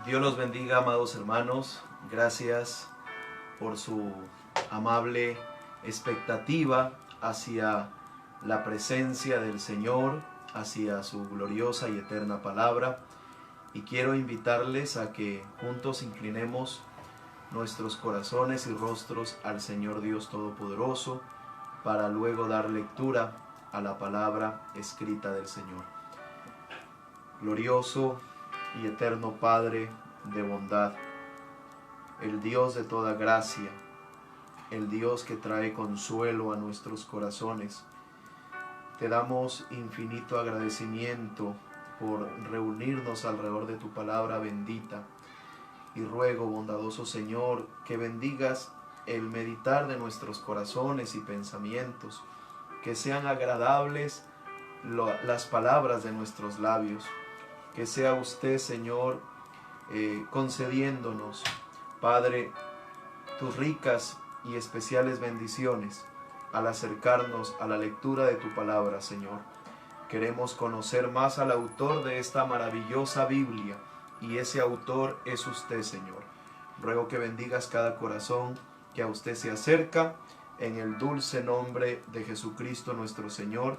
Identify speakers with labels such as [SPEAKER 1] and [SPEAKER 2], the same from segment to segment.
[SPEAKER 1] Dios los bendiga, amados hermanos. Gracias por su amable expectativa hacia la presencia del Señor, hacia su gloriosa y eterna palabra. Y quiero invitarles a que juntos inclinemos nuestros corazones y rostros al Señor Dios Todopoderoso para luego dar lectura a la palabra escrita del Señor. Glorioso y eterno Padre de bondad, el Dios de toda gracia, el Dios que trae consuelo a nuestros corazones, te damos infinito agradecimiento por reunirnos alrededor de tu palabra bendita y ruego, bondadoso Señor, que bendigas el meditar de nuestros corazones y pensamientos, que sean agradables las palabras de nuestros labios, que sea usted, Señor, concediéndonos, Padre, tus ricas y especiales bendiciones al acercarnos a la lectura de tu palabra, Señor. Queremos conocer más al autor de esta maravillosa Biblia, y ese autor es usted, Señor. Ruego que bendigas cada corazón que a usted se acerca, en el dulce nombre de Jesucristo nuestro Señor,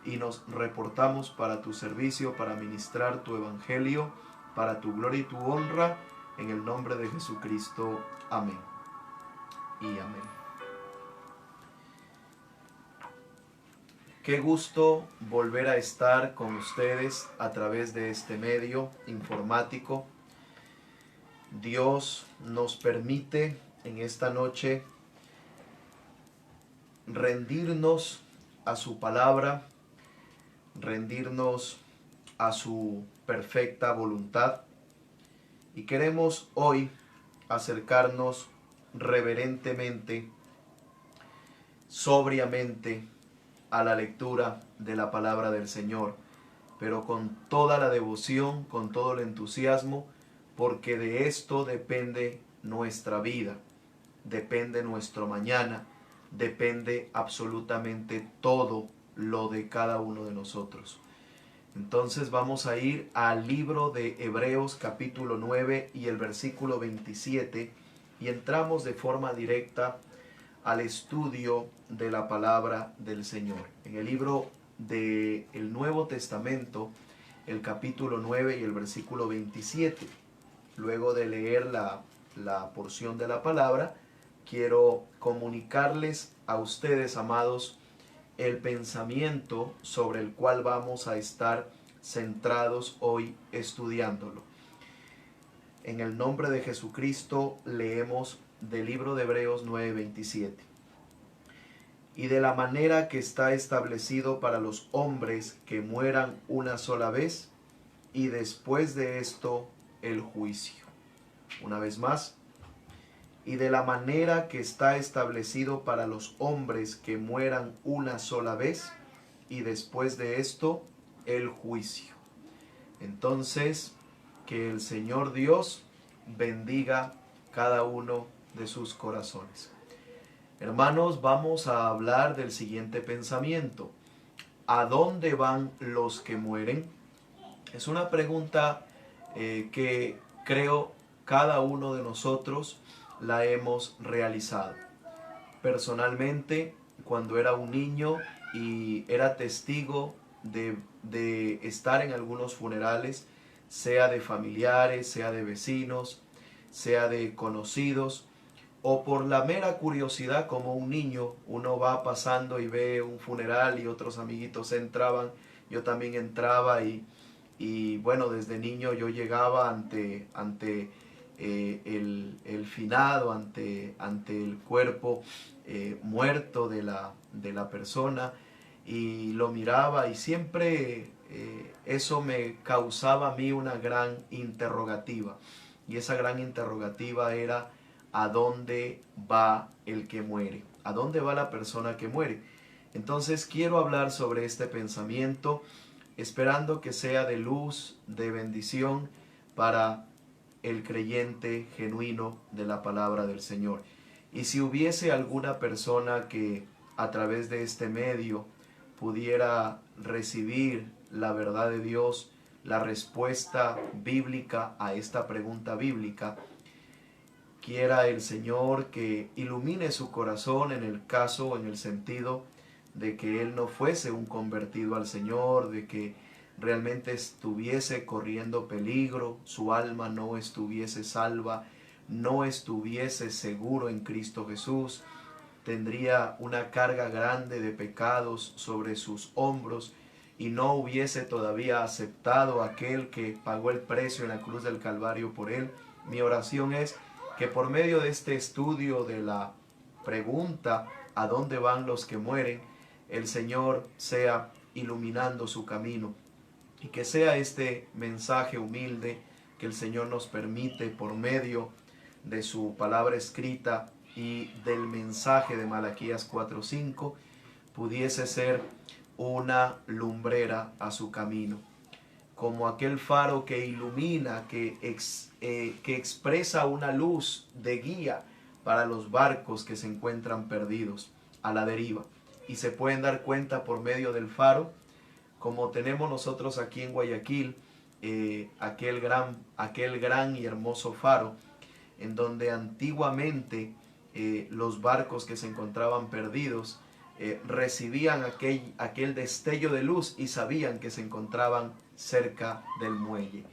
[SPEAKER 1] y nos reportamos para tu servicio, para ministrar tu evangelio, para tu gloria y tu honra, en el nombre de Jesucristo. Amén y amén. Qué gusto volver a estar con ustedes a través de este medio informático. Dios nos permite en esta noche rendirnos a su palabra, rendirnos a su perfecta voluntad, y queremos hoy acercarnos reverentemente, sobriamente, a la lectura de la palabra del Señor, pero con toda la devoción, con todo el entusiasmo, porque de esto depende nuestra vida, depende nuestro mañana, depende absolutamente todo lo de cada uno de nosotros. Entonces vamos a ir al libro de Hebreos capítulo 9 y el versículo 27, y entramos de forma directa al estudio de la palabra del Señor. En el libro del Nuevo Testamento, el capítulo 9 y el versículo 27. Luego de leer la porción de la palabra, quiero comunicarles a ustedes, amados, el pensamiento sobre el cual vamos a estar centrados hoy estudiándolo. En el nombre de Jesucristo leemos del libro de Hebreos 9:27. Y de la manera que está establecido para los hombres que mueran una sola vez, y después de esto el juicio. Una vez más. Y de la manera que está establecido para los hombres que mueran una sola vez, y después de esto el juicio. Entonces, que el Señor Dios bendiga cada uno de sus corazones. Hermanos, vamos a hablar del siguiente pensamiento. ¿A dónde van los que mueren? Es una pregunta que creo cada uno de nosotros la hemos realizado. Personalmente, cuando era un niño y era testigo de estar en algunos funerales, sea de familiares, sea de vecinos, sea de conocidos, o por la mera curiosidad, como un niño, uno va pasando y ve un funeral y otros amiguitos entraban, yo también entraba, y bueno, desde niño yo llegaba ante el finado, ante el cuerpo muerto de la persona, y lo miraba, y siempre eso me causaba a mí una gran interrogativa, y esa gran interrogativa era: ¿a dónde va el que muere? ¿A dónde va la persona que muere? Entonces quiero hablar sobre este pensamiento, esperando que sea de luz, de bendición para el creyente genuino de la palabra del Señor. Y si hubiese alguna persona que a través de este medio pudiera recibir la verdad de Dios, la respuesta bíblica a esta pregunta bíblica. Quiera el Señor que ilumine su corazón en el caso, en el sentido de que él no fuese un convertido al Señor, de que realmente estuviese corriendo peligro, su alma no estuviese salva, no estuviese seguro en Cristo Jesús, tendría una carga grande de pecados sobre sus hombros y no hubiese todavía aceptado a aquel que pagó el precio en la cruz del Calvario por él. Mi oración es que por medio de este estudio de la pregunta ¿a dónde van los que mueren?, el Señor sea iluminando su camino y que sea este mensaje humilde que el Señor nos permite por medio de su palabra escrita y del mensaje de Malaquías 4:5 pudiese ser una lumbrera a su camino, como aquel faro que ilumina, que expresa una luz de guía para los barcos que se encuentran perdidos a la deriva. Y se pueden dar cuenta por medio del faro, como tenemos nosotros aquí en Guayaquil, aquel gran y hermoso faro, en donde antiguamente los barcos que se encontraban perdidos recibían aquel destello de luz y sabían que se encontraban cerca del muelle.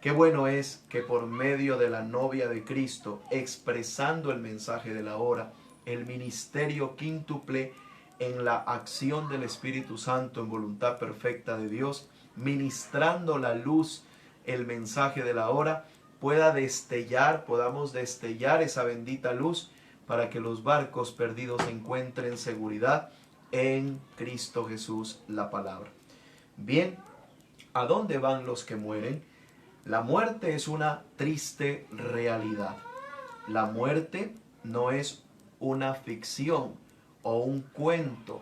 [SPEAKER 1] Qué bueno es que por medio de la novia de Cristo, expresando el mensaje de la hora, el ministerio quíntuple en la acción del Espíritu Santo en voluntad perfecta de Dios, ministrando la luz, el mensaje de la hora, podamos destellar esa bendita luz para que los barcos perdidos encuentren seguridad en Cristo Jesús, la palabra. Bien, ¿a dónde van los que mueren? La muerte es una triste realidad. La muerte no es una ficción o un cuento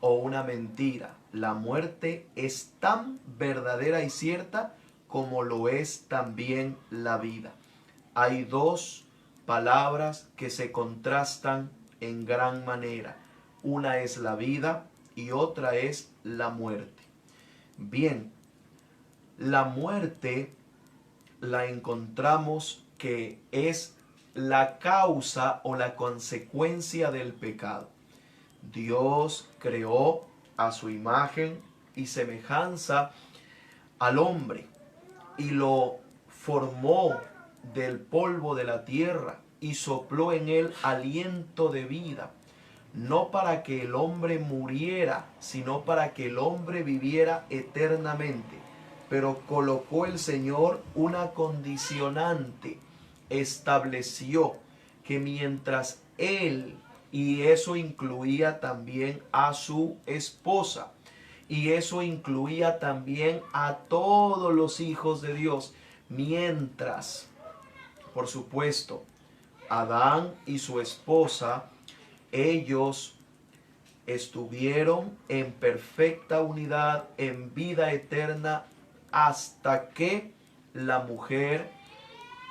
[SPEAKER 1] o una mentira. La muerte es tan verdadera y cierta como lo es también la vida. Hay dos palabras que se contrastan en gran manera. Una es la vida y otra es la muerte. Bien, la muerte la encontramos que es la causa o la consecuencia del pecado. Dios creó a su imagen y semejanza al hombre y lo formó del polvo de la tierra y sopló en él aliento de vida, no para que el hombre muriera, sino para que el hombre viviera eternamente. Pero colocó el Señor una condicionante, estableció que mientras él, y eso incluía también a su esposa, y eso incluía también a todos los hijos de Dios, mientras, por supuesto, Adán y su esposa, ellos estuvieron en perfecta unidad, en vida eterna, hasta que la mujer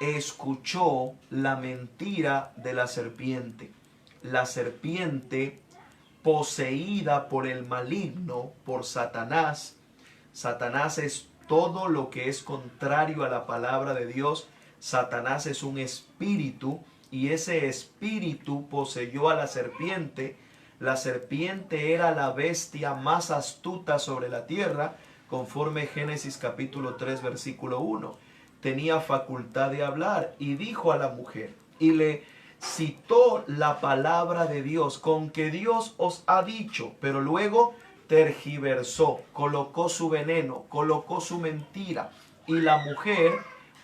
[SPEAKER 1] escuchó la mentira de la serpiente. La serpiente, poseída por el maligno, por Satanás. Satanás es todo lo que es contrario a la palabra de Dios. Satanás es un espíritu y ese espíritu poseyó a la serpiente. La serpiente era la bestia más astuta sobre la tierra, conforme Génesis capítulo 3 versículo 1. Tenía facultad de hablar y dijo a la mujer y le citó la palabra de Dios, con que Dios os ha dicho, pero luego tergiversó, colocó su veneno, colocó su mentira, y la mujer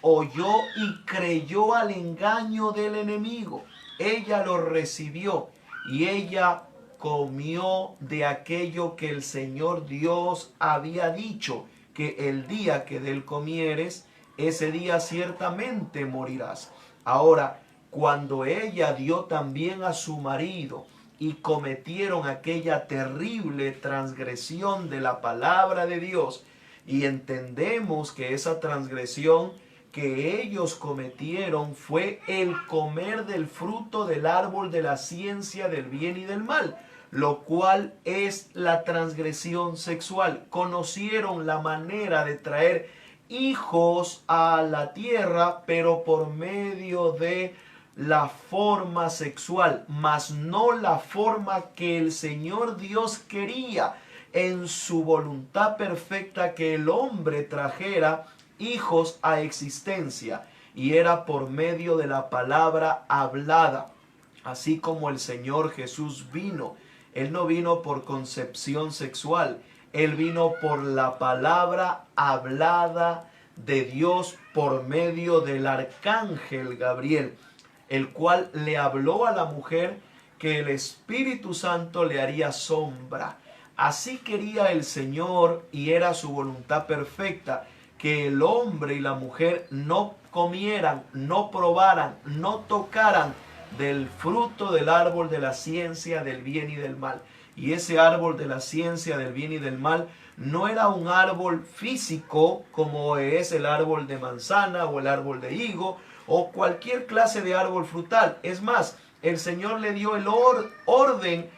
[SPEAKER 1] oyó y creyó al engaño del enemigo. Ella lo recibió y ella comió de aquello que el Señor Dios había dicho, que el día que de él comieres, ese día ciertamente morirás. Ahora, cuando ella dio también a su marido y cometieron aquella terrible transgresión de la palabra de Dios, y entendemos que esa transgresión que ellos cometieron fue el comer del fruto del árbol de la ciencia del bien y del mal, lo cual es la transgresión sexual. Conocieron la manera de traer hijos a la tierra, pero por medio de la forma sexual, mas no la forma que el Señor Dios quería en su voluntad perfecta, que el hombre trajera hijos a existencia, y era por medio de la palabra hablada. Así como el Señor Jesús vino, Él no vino por concepción sexual, Él vino por la palabra hablada de Dios por medio del arcángel Gabriel, el cual le habló a la mujer que el Espíritu Santo le haría sombra. Así quería el Señor, y era su voluntad perfecta, que el hombre y la mujer no comieran, no probaran, no tocaran del fruto del árbol de la ciencia del bien y del mal. Y ese árbol de la ciencia del bien y del mal no era un árbol físico como es el árbol de manzana o el árbol de higo o cualquier clase de árbol frutal. Es más, el Señor le dio el orden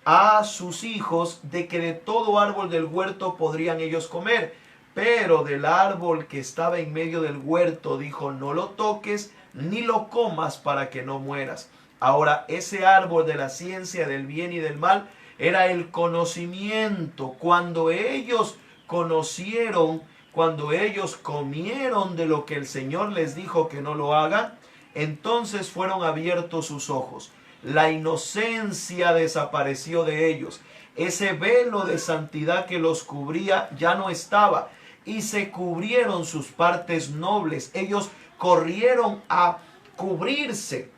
[SPEAKER 1] a sus hijos de que de todo árbol del huerto podrían ellos comer, pero del árbol que estaba en medio del huerto dijo: no lo toques ni lo comas para que no mueras. Ahora, ese árbol de la ciencia del bien y del mal era el conocimiento. Cuando ellos conocieron, cuando ellos comieron de lo que el Señor les dijo que no lo hagan, entonces fueron abiertos sus ojos. La inocencia desapareció de ellos. Ese velo de santidad que los cubría ya no estaba, y se cubrieron sus partes nobles. Ellos corrieron a cubrirse.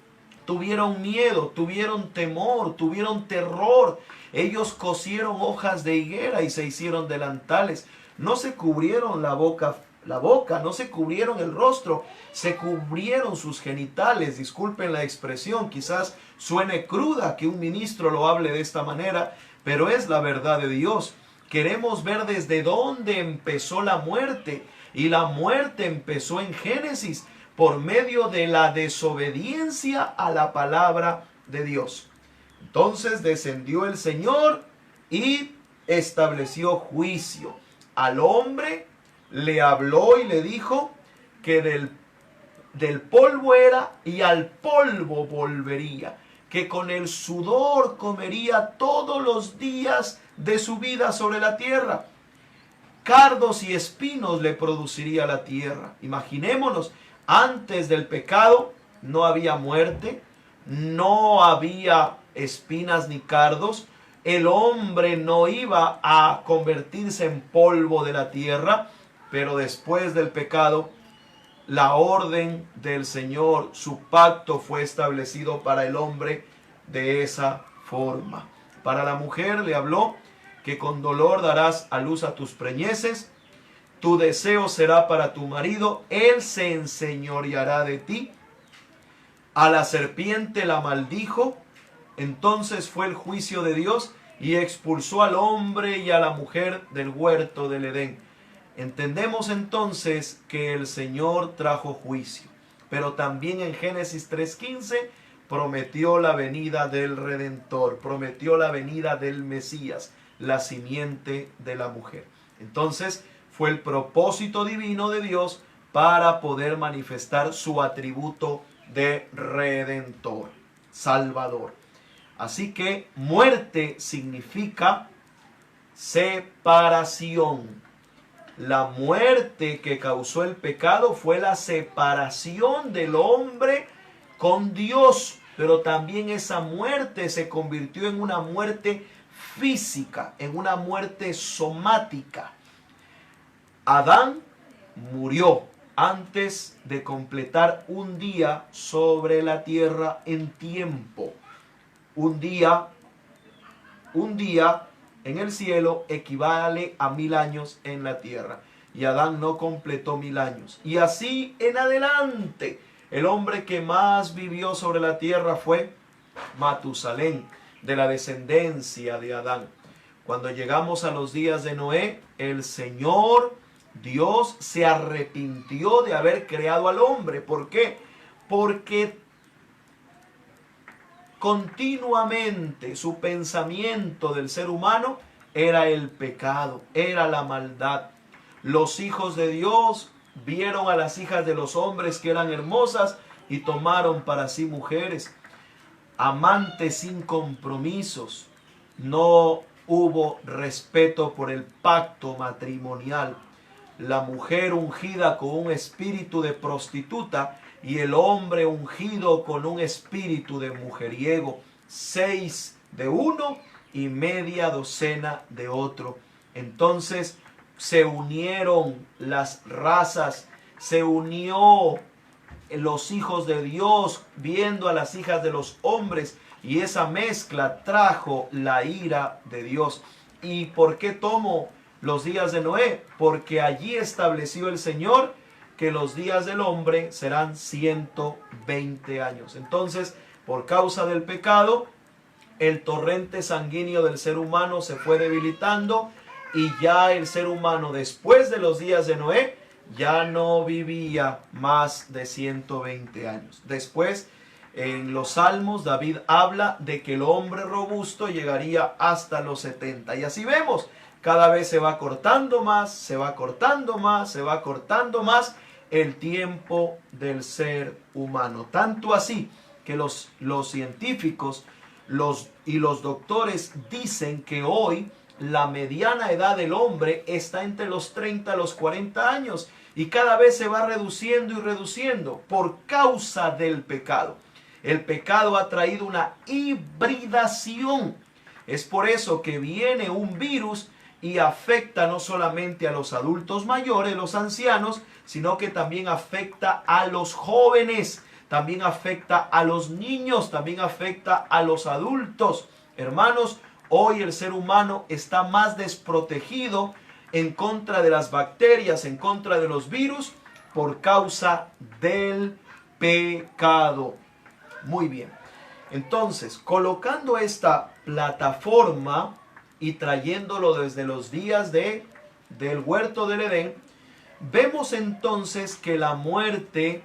[SPEAKER 1] Tuvieron miedo, tuvieron temor, tuvieron terror. Ellos cosieron hojas de higuera y se hicieron delantales. No se cubrieron la boca, no se cubrieron el rostro, se cubrieron sus genitales. Disculpen la expresión, quizás suene cruda que un ministro lo hable de esta manera, pero es la verdad de Dios. Queremos ver desde dónde empezó la muerte, y la muerte empezó en Génesis por medio de la desobediencia a la palabra de Dios. Entonces descendió el Señor y estableció juicio. Al hombre le habló y le dijo que del polvo era y al polvo volvería, que con el sudor comería todos los días de su vida sobre la tierra. Cardos y espinos le produciría la tierra. Imaginémonos, antes del pecado no había muerte, no había espinas ni cardos. El hombre no iba a convertirse en polvo de la tierra, pero después del pecado, la orden del Señor, su pacto fue establecido para el hombre de esa forma. Para la mujer le habló que con dolor darás a luz a tus preñeces, tu deseo será para tu marido, él se enseñoreará de ti. A la serpiente la maldijo. Entonces fue el juicio de Dios y expulsó al hombre y a la mujer del huerto del Edén. Entendemos entonces que el Señor trajo juicio, pero también en Génesis 3:15 prometió la venida del Redentor, prometió la venida del Mesías, la simiente de la mujer. Entonces fue el propósito divino de Dios para poder manifestar su atributo de Redentor, Salvador. Así que muerte significa separación. La muerte que causó el pecado fue la separación del hombre con Dios, pero también esa muerte se convirtió en una muerte física, en una muerte somática. Adán murió antes de completar un día sobre la tierra en tiempo. Un día en el cielo equivale a 1000 años en la tierra. Y Adán no completó 1000 años. Y así en adelante, el hombre que más vivió sobre la tierra fue Matusalén, de la descendencia de Adán. Cuando llegamos a los días de Noé, el Señor Dios se arrepintió de haber creado al hombre. ¿Por qué? Porque continuamente su pensamiento del ser humano era el pecado, era la maldad. Los hijos de Dios vieron a las hijas de los hombres que eran hermosas y tomaron para sí mujeres. Amantes sin compromisos. No hubo respeto por el pacto matrimonial. La mujer ungida con un espíritu de prostituta y el hombre ungido con un espíritu de mujeriego. 6 de uno y media docena de otro. Entonces se unieron las razas, se unió los hijos de Dios viendo a las hijas de los hombres, y esa mezcla trajo la ira de Dios. ¿Y por qué tomo los días de Noé? Porque allí estableció el Señor que los días del hombre serán 120 años. Entonces, por causa del pecado, el torrente sanguíneo del ser humano se fue debilitando, y ya el ser humano, después de los días de Noé, ya no vivía más de 120 años. Después, en los Salmos, David habla de que el hombre robusto llegaría hasta los 70. Y así vemos, cada vez se va cortando más, se va cortando más, se va cortando más el tiempo del ser humano. Tanto así que los científicos y los doctores dicen que hoy la mediana edad del hombre está entre los 30 a los 40 años, y cada vez se va reduciendo y reduciendo por causa del pecado. El pecado ha traído una hibridación. Es por eso que viene un virus y afecta no solamente a los adultos mayores, los ancianos, sino que también afecta a los jóvenes, también afecta a los niños, también afecta a los adultos. Hermanos, hoy el ser humano está más desprotegido en contra de las bacterias, en contra de los virus, por causa del pecado. Muy bien. Entonces, colocando esta plataforma y trayéndolo desde los días del huerto del Edén, vemos entonces que la muerte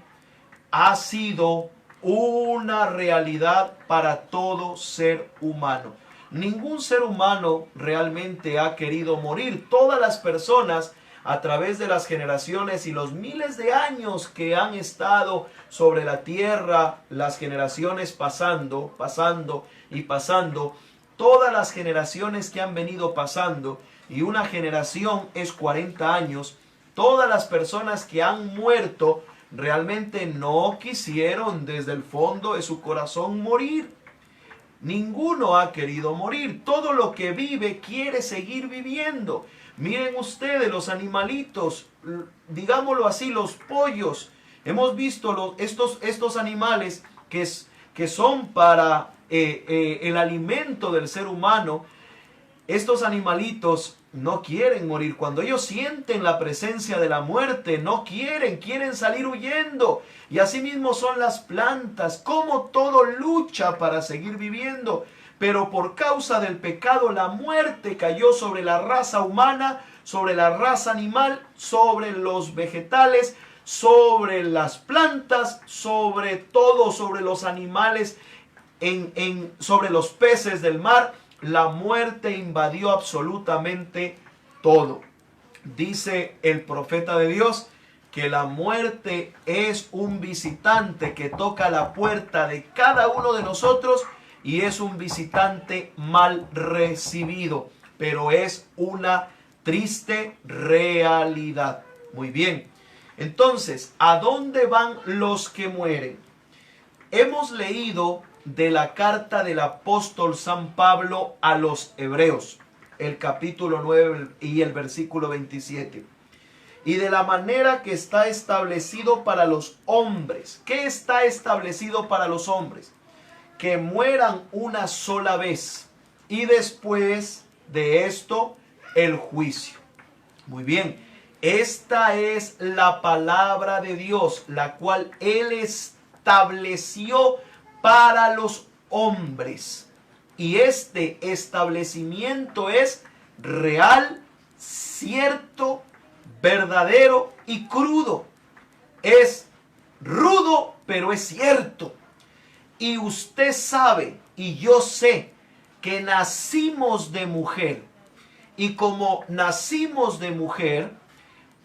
[SPEAKER 1] ha sido una realidad para todo ser humano. Ningún ser humano realmente ha querido morir. Todas las personas, a través de las generaciones y los miles de años que han estado sobre la tierra, las generaciones pasando y pasando, todas las generaciones que han venido pasando, y una generación es 40 años, todas las personas que han muerto realmente no quisieron desde el fondo de su corazón morir. Ninguno ha querido morir. Todo lo que vive quiere seguir viviendo. Miren ustedes los animalitos, digámoslo así, los pollos. Hemos visto estos animales que son para el alimento del ser humano. Estos animalitos no quieren morir. Cuando ellos sienten la presencia de la muerte, no quieren salir huyendo. Y así mismo son las plantas, como todo lucha para seguir viviendo. Pero por causa del pecado, la muerte cayó sobre la raza humana, sobre la raza animal, sobre los vegetales, sobre las plantas, sobre todo, sobre los animales, sobre los peces del mar. La muerte invadió absolutamente todo. Dice el profeta de Dios que la muerte es un visitante que toca la puerta de cada uno de nosotros, y es un visitante mal recibido, pero es una triste realidad. Muy bien. Entonces, ¿a dónde van los que mueren? Hemos leído de la carta del apóstol San Pablo a los Hebreos, el capítulo 9 y el versículo 27. Y de la manera que está establecido para los hombres. ¿Qué está establecido para los hombres? Que mueran una sola vez, y después de esto el juicio. Muy bien, esta es la palabra de Dios, la cual Él estableció para los hombres. Y este establecimiento es real, cierto, verdadero y crudo. Es rudo, pero es cierto. Y usted sabe, y yo sé, que nacimos de mujer. Y como nacimos de mujer,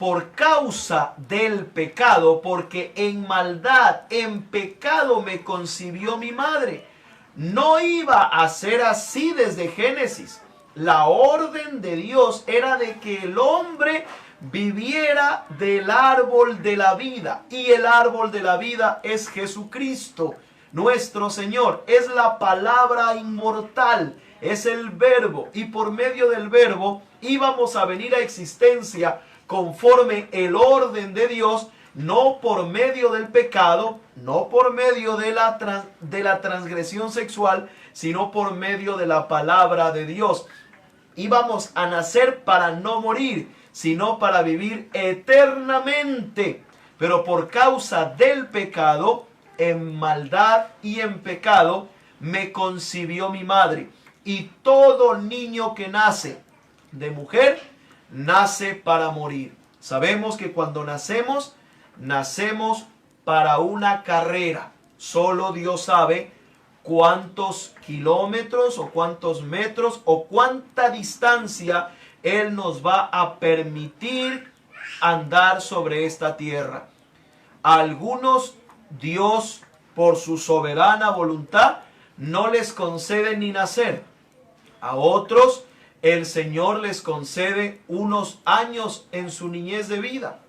[SPEAKER 1] por causa del pecado, porque en maldad, en pecado me concibió mi madre. No iba a ser así desde Génesis. La orden de Dios era de que el hombre viviera del árbol de la vida. Y el árbol de la vida es Jesucristo, nuestro Señor. Es la palabra inmortal, es el verbo. Y por medio del verbo íbamos a venir a existencia conforme el orden de Dios, no por medio del pecado, no por medio de la transgresión sexual, sino por medio de la palabra de Dios. Íbamos a nacer para no morir, sino para vivir eternamente. Pero por causa del pecado, en maldad y en pecado, me concibió mi madre. Y todo niño que nace de mujer, nace para morir. Sabemos que cuando nacemos para una carrera. Solo Dios sabe cuántos kilómetros o cuántos metros o cuánta distancia Él nos va a permitir andar sobre esta tierra. A algunos Dios, por su soberana voluntad, no les concede ni nacer. A otros el Señor les concede unos años en su niñez de vida.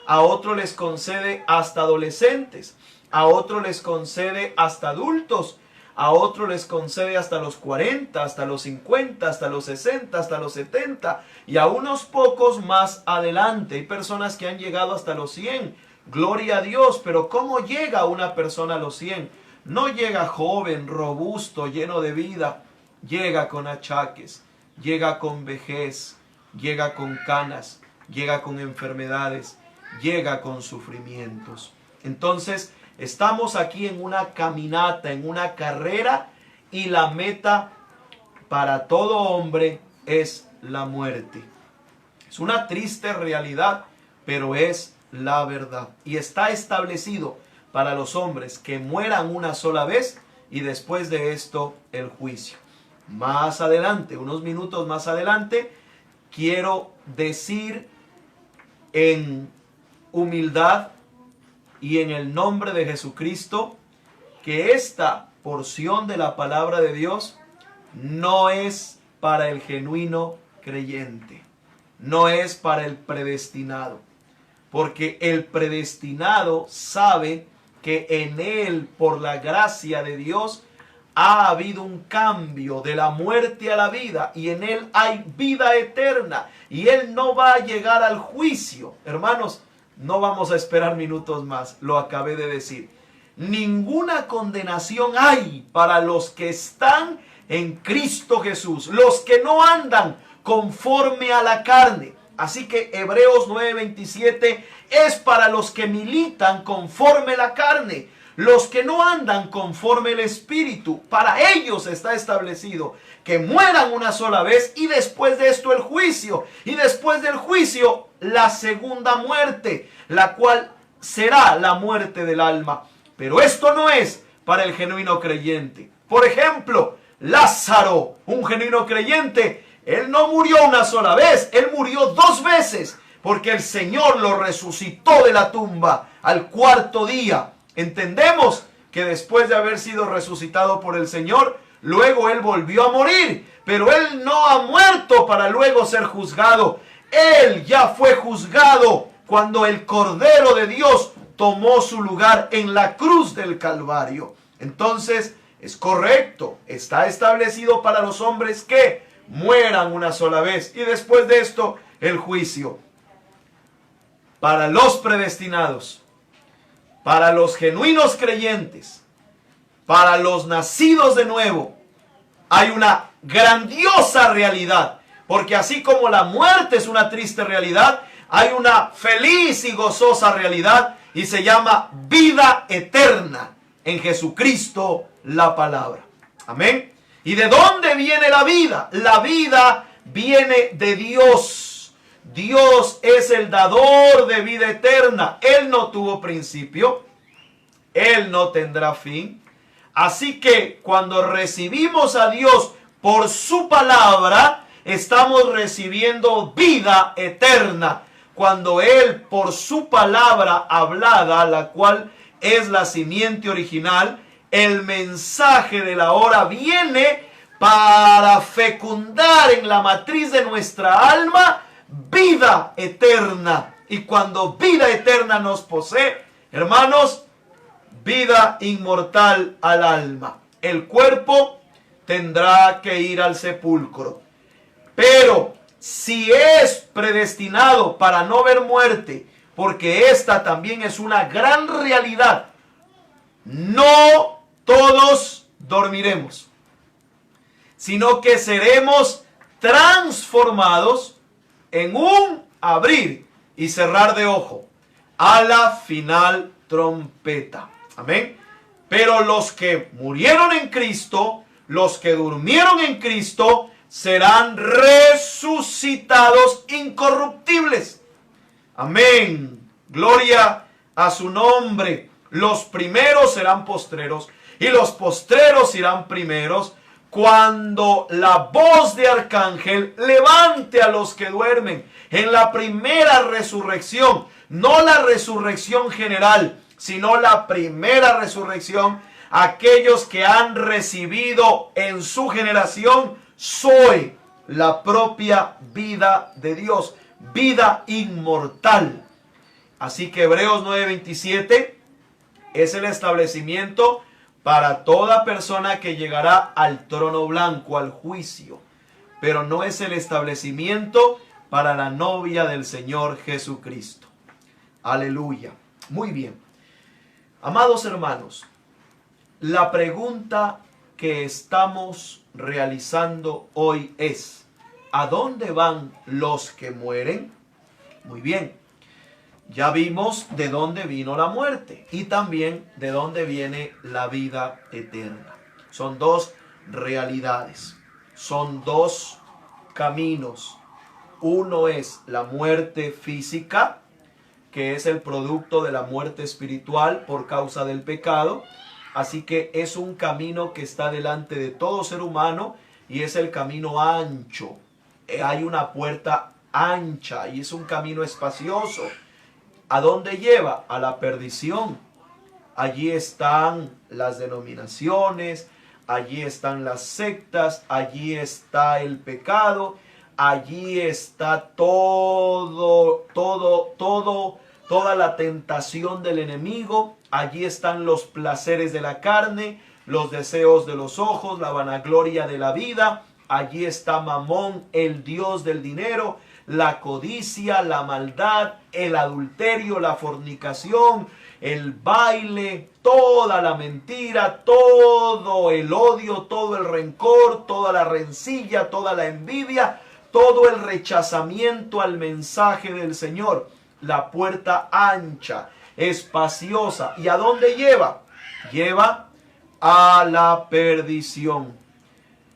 [SPEAKER 1] A otros les concede hasta adolescentes. A otros les concede hasta adultos. A otros les concede hasta los 40, hasta los 50, hasta los 60, hasta los 70. Y a unos pocos más adelante. Hay personas que han llegado hasta los 100. Gloria a Dios. Pero ¿cómo llega una persona a los 100? No llega joven, robusto, lleno de vida. Llega con achaques. Llega con vejez, llega con canas, llega con enfermedades, llega con sufrimientos. Entonces, estamos aquí en una caminata, en una carrera, y la meta para todo hombre es la muerte. Es una triste realidad, pero es la verdad. Y está establecido para los hombres que mueran una sola vez y después de esto el juicio. Más adelante, unos minutos más adelante, quiero decir en humildad y en el nombre de Jesucristo que esta porción de la palabra de Dios no es para el genuino creyente, no es para el predestinado, porque el predestinado sabe que en él, por la gracia de Dios, ha habido un cambio de la muerte a la vida y en él hay vida eterna y él no va a llegar al juicio. Hermanos, no vamos a esperar minutos más, lo acabé de decir. Ninguna condenación hay para los que están en Cristo Jesús, los que no andan conforme a la carne. Así que Hebreos 9:27 es para los que militan conforme a la carne. Los que no andan conforme el Espíritu, para ellos está establecido que mueran una sola vez y después de esto el juicio. Y después del juicio la segunda muerte, la cual será la muerte del alma. Pero esto no es para el genuino creyente. Por ejemplo, Lázaro, un genuino creyente, él no murió una sola vez, él murió 2 veces, porque el Señor lo resucitó de la tumba al 4º día. Entendemos que después de haber sido resucitado por el Señor, luego Él volvió a morir, pero Él no ha muerto para luego ser juzgado. Él ya fue juzgado cuando el Cordero de Dios tomó su lugar en la cruz del Calvario. Entonces, es correcto, está establecido para los hombres que mueran una sola vez y después de esto el juicio. Para los predestinados, para los genuinos creyentes, para los nacidos de nuevo, hay una grandiosa realidad. Porque así como la muerte es una triste realidad, hay una feliz y gozosa realidad y se llama vida eterna en Jesucristo la palabra. Amén. ¿Y de dónde viene la vida? La vida viene de Dios. Dios es el dador de vida eterna. Él no tuvo principio. Él no tendrá fin. Así que cuando recibimos a Dios por su palabra, estamos recibiendo vida eterna. cuando Él, por su palabra hablada, la cual es la simiente original, el mensaje de la hora viene para fecundar en la matriz de nuestra alma vida eterna. Y cuando vida eterna nos posee, hermanos, vida inmortal al alma. El cuerpo tendrá que ir al sepulcro. Pero si es predestinado para no ver muerte, porque esta también es una gran realidad, no todos dormiremos, sino que seremos transformados en un abrir y cerrar de ojo a la final trompeta. Amén. Pero los que murieron en Cristo, los que durmieron en Cristo, serán resucitados incorruptibles. Amén. Gloria a su nombre. Los primeros serán postreros y los postreros serán primeros, cuando la voz de arcángel levante a los que duermen en la primera resurrección. No la resurrección general, sino la primera resurrección. Aquellos que han recibido en su generación Zoe, la propia vida de Dios, vida inmortal. Así que Hebreos 9:27 es el establecimiento para toda persona que llegará al trono blanco, al juicio. Pero no es el establecimiento para la novia del Señor Jesucristo. Aleluya. Muy bien. Amados hermanos, la pregunta que estamos realizando hoy es: ¿a dónde van los que mueren? Muy bien. Ya vimos de dónde vino la muerte y también de dónde viene la vida eterna. Son dos realidades, son dos caminos. Uno es la muerte física, que es el producto de la muerte espiritual por causa del pecado. Así que es un camino que está delante de todo ser humano y es el camino ancho. Hay una puerta ancha y es un camino espacioso. ¿A dónde lleva? A la perdición. Allí están las denominaciones, allí están las sectas, allí está el pecado, allí está toda la tentación del enemigo. Allí están los placeres de la carne, los deseos de los ojos, la vanagloria de la vida. Allí está Mamón, el dios del dinero, la codicia, la maldad, el adulterio, la fornicación, el baile, toda la mentira, todo el odio, todo el rencor, toda la rencilla, toda la envidia, todo el rechazamiento al mensaje del Señor. La puerta ancha, espaciosa. ¿Y a dónde lleva? Lleva a la perdición.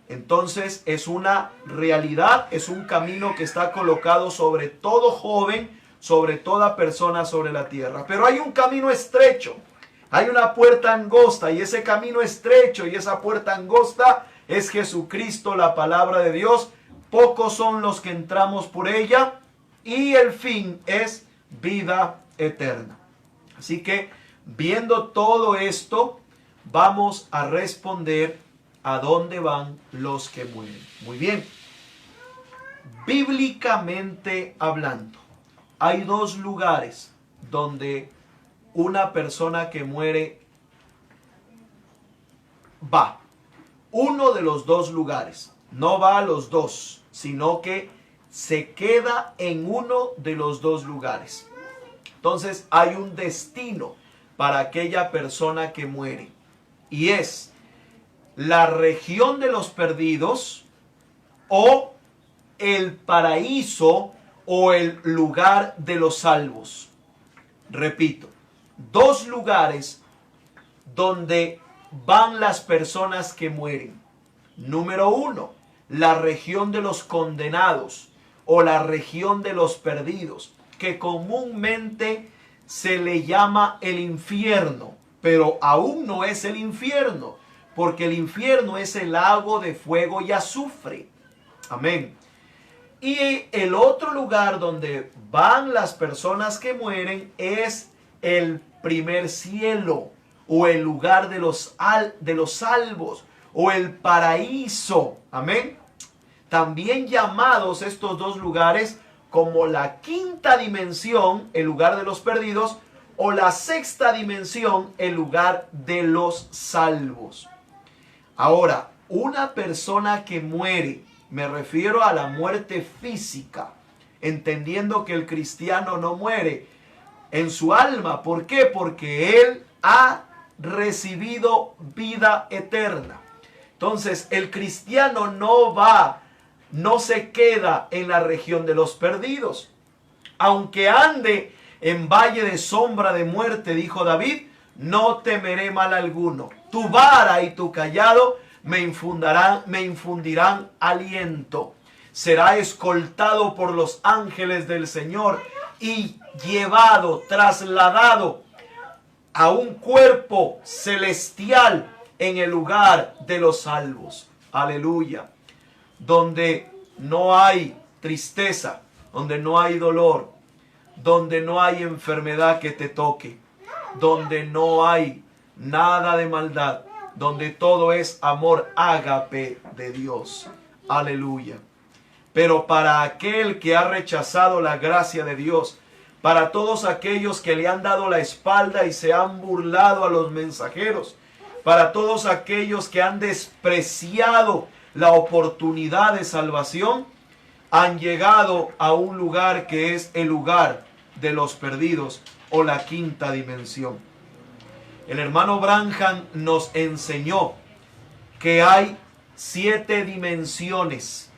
[SPEAKER 1] Entonces es una realidad, es un camino que está colocado sobre todo joven, sobre toda persona sobre la tierra. Pero hay un camino estrecho, hay una puerta angosta, y ese camino estrecho y esa puerta angosta es Jesucristo, la palabra de Dios. Pocos son los que entramos por ella y el fin es vida eterna. Así que, viendo todo esto, vamos a responder a dónde van los que mueren. Muy bien. Bíblicamente hablando, hay dos lugares donde una persona que muere va. Uno de los dos lugares. No va a los dos, sino que se queda en uno de los dos lugares. Entonces hay un destino para aquella persona que muere. Y es la región de los perdidos o el paraíso o el lugar de los salvos. Repito, dos lugares donde van las personas que mueren. Número uno, la región de los condenados o la región de los perdidos, que comúnmente se le llama el infierno, pero aún no es el infierno, porque el infierno es el lago de fuego y azufre. Amén. Y el otro lugar donde van las personas que mueren es el primer cielo, o el lugar de los salvos, o el paraíso. Amén. También llamados estos dos lugares como la quinta dimensión, el lugar de los perdidos, o la sexta dimensión, el lugar de los salvos. Ahora, una persona que muere, me refiero a la muerte física, entendiendo que el cristiano no muere en su alma. ¿Por qué? Porque él ha recibido vida eterna. Entonces, el cristiano no se queda en la región de los perdidos. Aunque ande en valle de sombra de muerte, dijo David, no temeré mal alguno. Tu vara y tu cayado me infundirán aliento. Será escoltado por los ángeles del Señor y llevado, trasladado a un cuerpo celestial en el lugar de los salvos. Aleluya. Donde no hay tristeza, donde no hay dolor, donde no hay enfermedad que te toque, donde no hay nada de maldad, donde todo es amor ágape de Dios. Aleluya. Pero para aquel que ha rechazado la gracia de Dios, para todos aquellos que le han dado la espalda y se han burlado a los mensajeros, para todos aquellos que han despreciado la oportunidad de salvación, han llegado a un lugar que es el lugar de los perdidos, o la quinta dimensión. El hermano Branham nos enseñó que hay 7 dimensiones.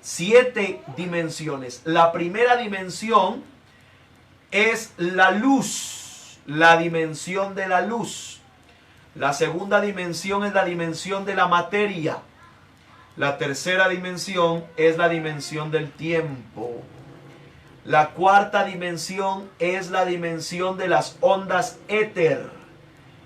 [SPEAKER 1] 7 dimensiones. La primera dimensión es la luz, la dimensión de la luz. La segunda dimensión es la dimensión de la materia. La tercera dimensión es la dimensión del tiempo. La cuarta dimensión es la dimensión de las ondas éter,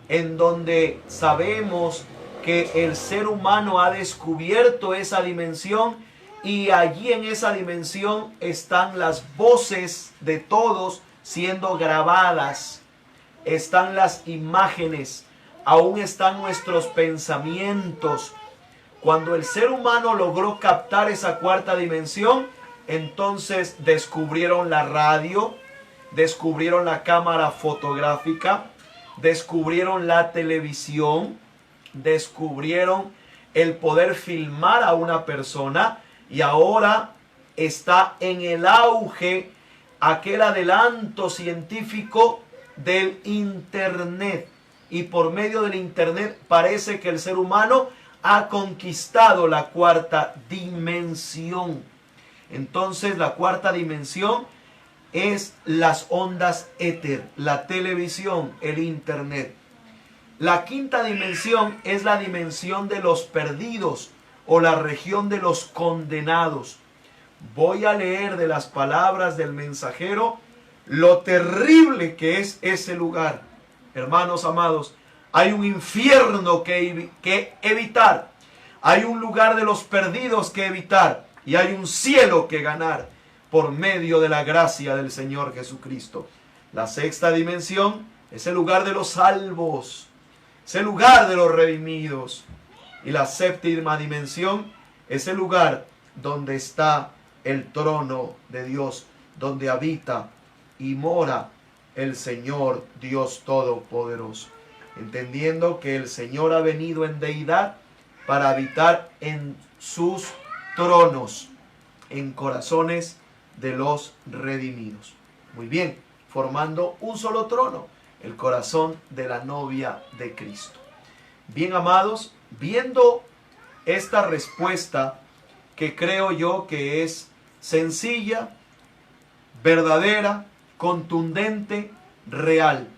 [SPEAKER 1] en donde sabemos que el ser humano ha descubierto esa dimensión, y allí en esa dimensión están las voces de todos siendo grabadas, están las imágenes, aún están nuestros pensamientos. Cuando el ser humano logró captar esa cuarta dimensión, entonces descubrieron la radio, descubrieron la cámara fotográfica, descubrieron la televisión, descubrieron el poder filmar a una persona, y ahora está en el auge aquel adelanto científico del Internet. Y por medio del Internet parece que el ser humano ha conquistado la cuarta dimensión. Entonces la cuarta dimensión es las ondas éter, la televisión, el Internet. La quinta dimensión es la dimensión de los perdidos, o la región de los condenados. Voy a leer de las palabras del mensajero lo terrible que es ese lugar. Hermanos amados, hay un infierno que evitar, hay un lugar de los perdidos que evitar, y hay un cielo que ganar por medio de la gracia del Señor Jesucristo. La sexta dimensión es el lugar de los salvos, es el lugar de los redimidos. Y la séptima dimensión es el lugar donde está el trono de Dios, donde habita y mora el Señor Dios Todopoderoso. Entendiendo que el Señor ha venido en deidad para habitar en sus tronos, en corazones de los redimidos. Muy bien, formando un solo trono, el corazón de la novia de Cristo. Bien, amados, viendo esta respuesta, que creo yo que es sencilla, verdadera, contundente, real.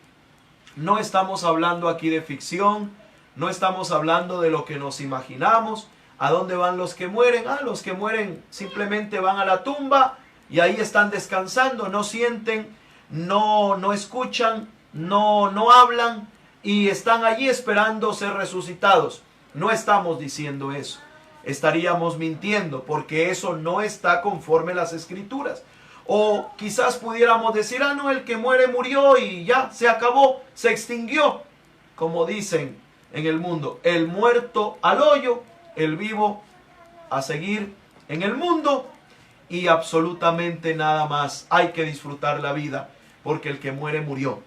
[SPEAKER 1] No estamos hablando aquí de ficción, no estamos hablando de lo que nos imaginamos. ¿A dónde van los que mueren? Los que mueren simplemente van a la tumba y ahí están descansando, no sienten, no escuchan, no hablan, y están allí esperando ser resucitados. No estamos diciendo eso. estaríamos mintiendo, porque eso no está conforme a las Escrituras. O quizás pudiéramos decir, ah, no, el que muere murió y ya, se acabó, se extinguió. Como dicen en el mundo, el muerto al hoyo, el vivo a seguir en el mundo y absolutamente nada más. Hay que disfrutar la vida porque el que muere murió.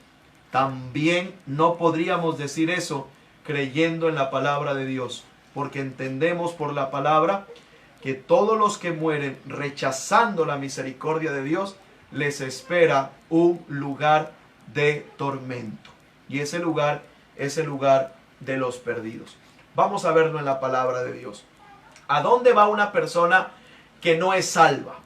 [SPEAKER 1] También no podríamos decir eso creyendo en la palabra de Dios, porque entendemos por la palabra que todos los que mueren rechazando la misericordia de Dios, les espera un lugar de tormento. Y ese lugar es el lugar de los perdidos. Vamos a verlo en la palabra de Dios. ¿A dónde va una persona que no es salva?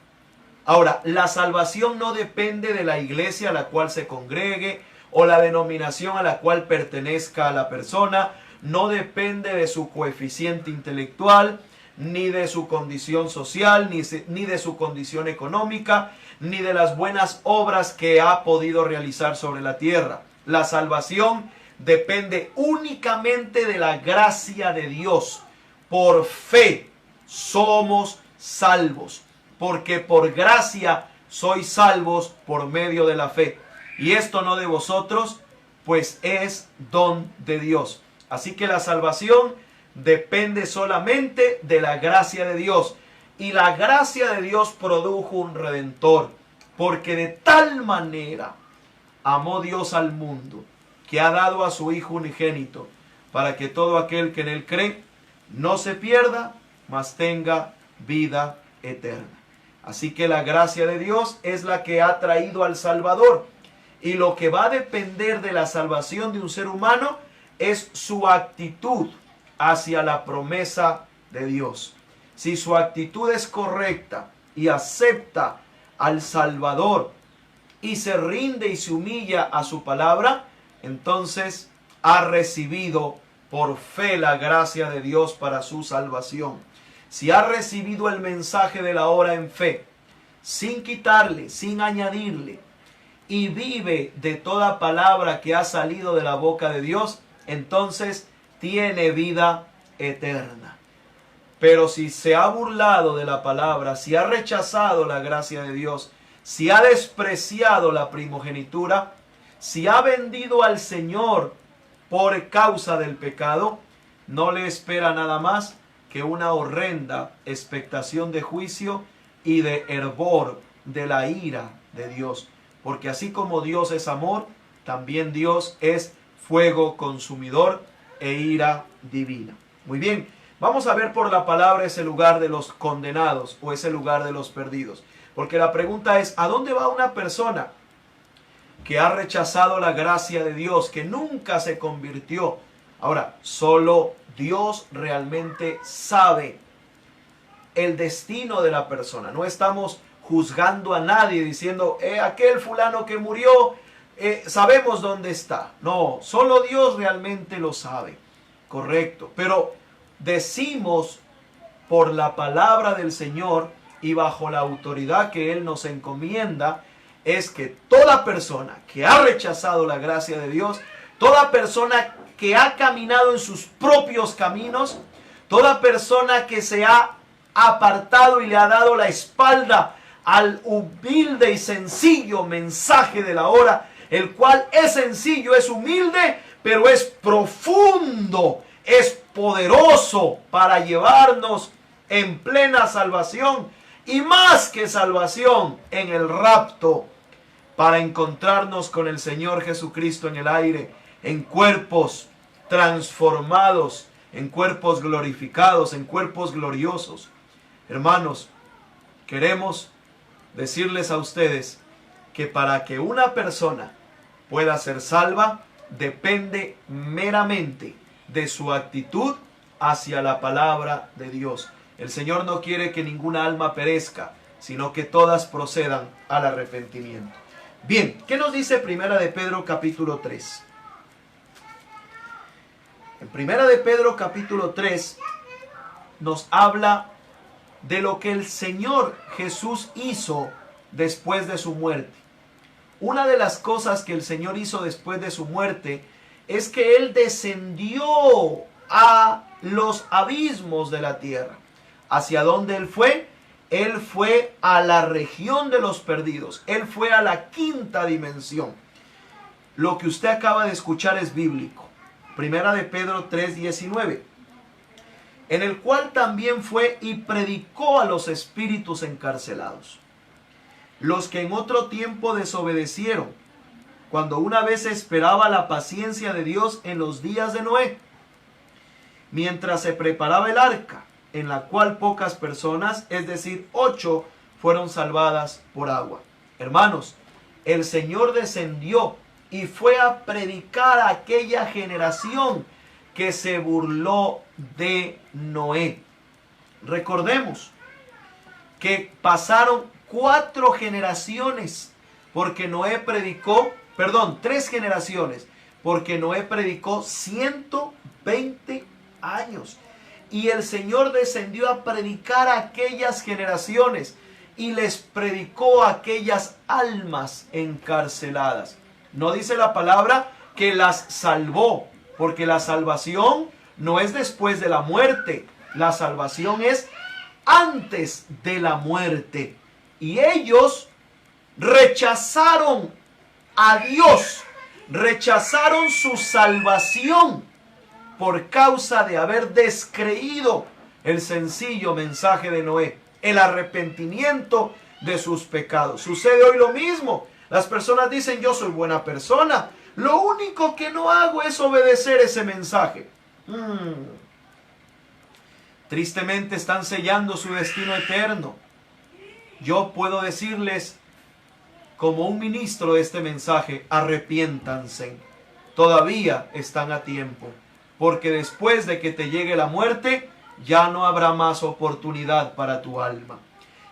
[SPEAKER 1] Ahora, la salvación no depende de la iglesia a la cual se congregue o la denominación a la cual pertenezca a la persona. No depende de su coeficiente intelectual, ni de su condición social, ni de su condición económica, ni de las buenas obras que ha podido realizar sobre la tierra. La salvación depende únicamente de la gracia de Dios. Por fe somos salvos, porque por gracia sois salvos por medio de la fe. Y esto no de vosotros, pues es don de Dios. Así que la salvación depende solamente de la gracia de Dios. Y la gracia de Dios produjo un redentor, porque de tal manera amó Dios al mundo, que ha dado a su Hijo unigénito, para que todo aquel que en él cree no se pierda, mas tenga vida eterna. Así que la gracia de Dios es la que ha traído al Salvador. Y lo que va a depender de la salvación de un ser humano es su actitud hacia la promesa de Dios. Si su actitud es correcta y acepta al Salvador y se rinde y se humilla a su palabra, entonces ha recibido por fe la gracia de Dios para su salvación. Si ha recibido el mensaje de la hora en fe, sin quitarle, sin añadirle, y vive de toda palabra que ha salido de la boca de Dios, entonces tiene vida eterna. Pero si se ha burlado de la palabra, si ha rechazado la gracia de Dios, si ha despreciado la primogenitura, si ha vendido al Señor por causa del pecado, no le espera nada más que una horrenda expectación de juicio y de hervor de la ira de Dios. Porque así como Dios es amor, también Dios es fuego consumidor e ira divina. Muy bien, vamos a ver por la palabra ese lugar de los condenados o ese lugar de los perdidos. Porque la pregunta es, ¿a dónde va una persona que ha rechazado la gracia de Dios, que nunca se convirtió? Ahora, solo Dios realmente sabe el destino de la persona. No estamos juzgando a nadie diciendo, aquel fulano que murió, sabemos dónde está. No, solo Dios realmente lo sabe. Correcto. Pero decimos por la palabra del Señor y bajo la autoridad que Él nos encomienda, es que toda persona que ha rechazado la gracia de Dios, toda persona que ha caminado en sus propios caminos, toda persona que se ha apartado y le ha dado la espalda al humilde y sencillo mensaje de la hora, el cual es sencillo, es humilde, pero es profundo, es poderoso para llevarnos en plena salvación y más que salvación, en el rapto, para encontrarnos con el Señor Jesucristo en el aire, en cuerpos transformados, en cuerpos glorificados, en cuerpos gloriosos. Hermanos, queremos decirles a ustedes que para que una persona pueda ser salva, depende meramente de su actitud hacia la palabra de Dios. El Señor no quiere que ninguna alma perezca, sino que todas procedan al arrepentimiento. Bien, ¿qué nos dice Primera de Pedro capítulo 3? En Primera de Pedro capítulo 3 nos habla de lo que el Señor Jesús hizo después de su muerte. Una de las cosas que el Señor hizo después de su muerte es que Él descendió a los abismos de la tierra. ¿Hacia dónde él fue? Él fue a la región de los perdidos. Él fue a la quinta dimensión. Lo que usted acaba de escuchar es bíblico. Primera de Pedro 3:19. En el cual también fue y predicó a los espíritus encarcelados, los que en otro tiempo desobedecieron, cuando una vez esperaba la paciencia de Dios en los días de Noé, mientras se preparaba el arca, en la cual pocas personas, es decir, 8, fueron salvadas por agua. Hermanos, el Señor descendió y fue a predicar a aquella generación que se burló de Noé. Recordemos que pasaron 4 generaciones porque Noé predicó, 3 generaciones, porque Noé predicó 120 años. Y el Señor descendió a predicar a aquellas generaciones y les predicó a aquellas almas encarceladas. No dice la palabra que las salvó, porque la salvación no es después de la muerte, la salvación es antes de la muerte. Y ellos rechazaron a Dios, rechazaron su salvación por causa de haber descreído el sencillo mensaje de Noé, el arrepentimiento de sus pecados. Sucede hoy lo mismo. Las personas dicen: yo soy buena persona, lo único que no hago es obedecer ese mensaje. Tristemente están sellando su destino eterno. Yo puedo decirles, como un ministro de este mensaje, arrepiéntanse. Todavía están a tiempo, porque después de que te llegue la muerte, ya no habrá más oportunidad para tu alma.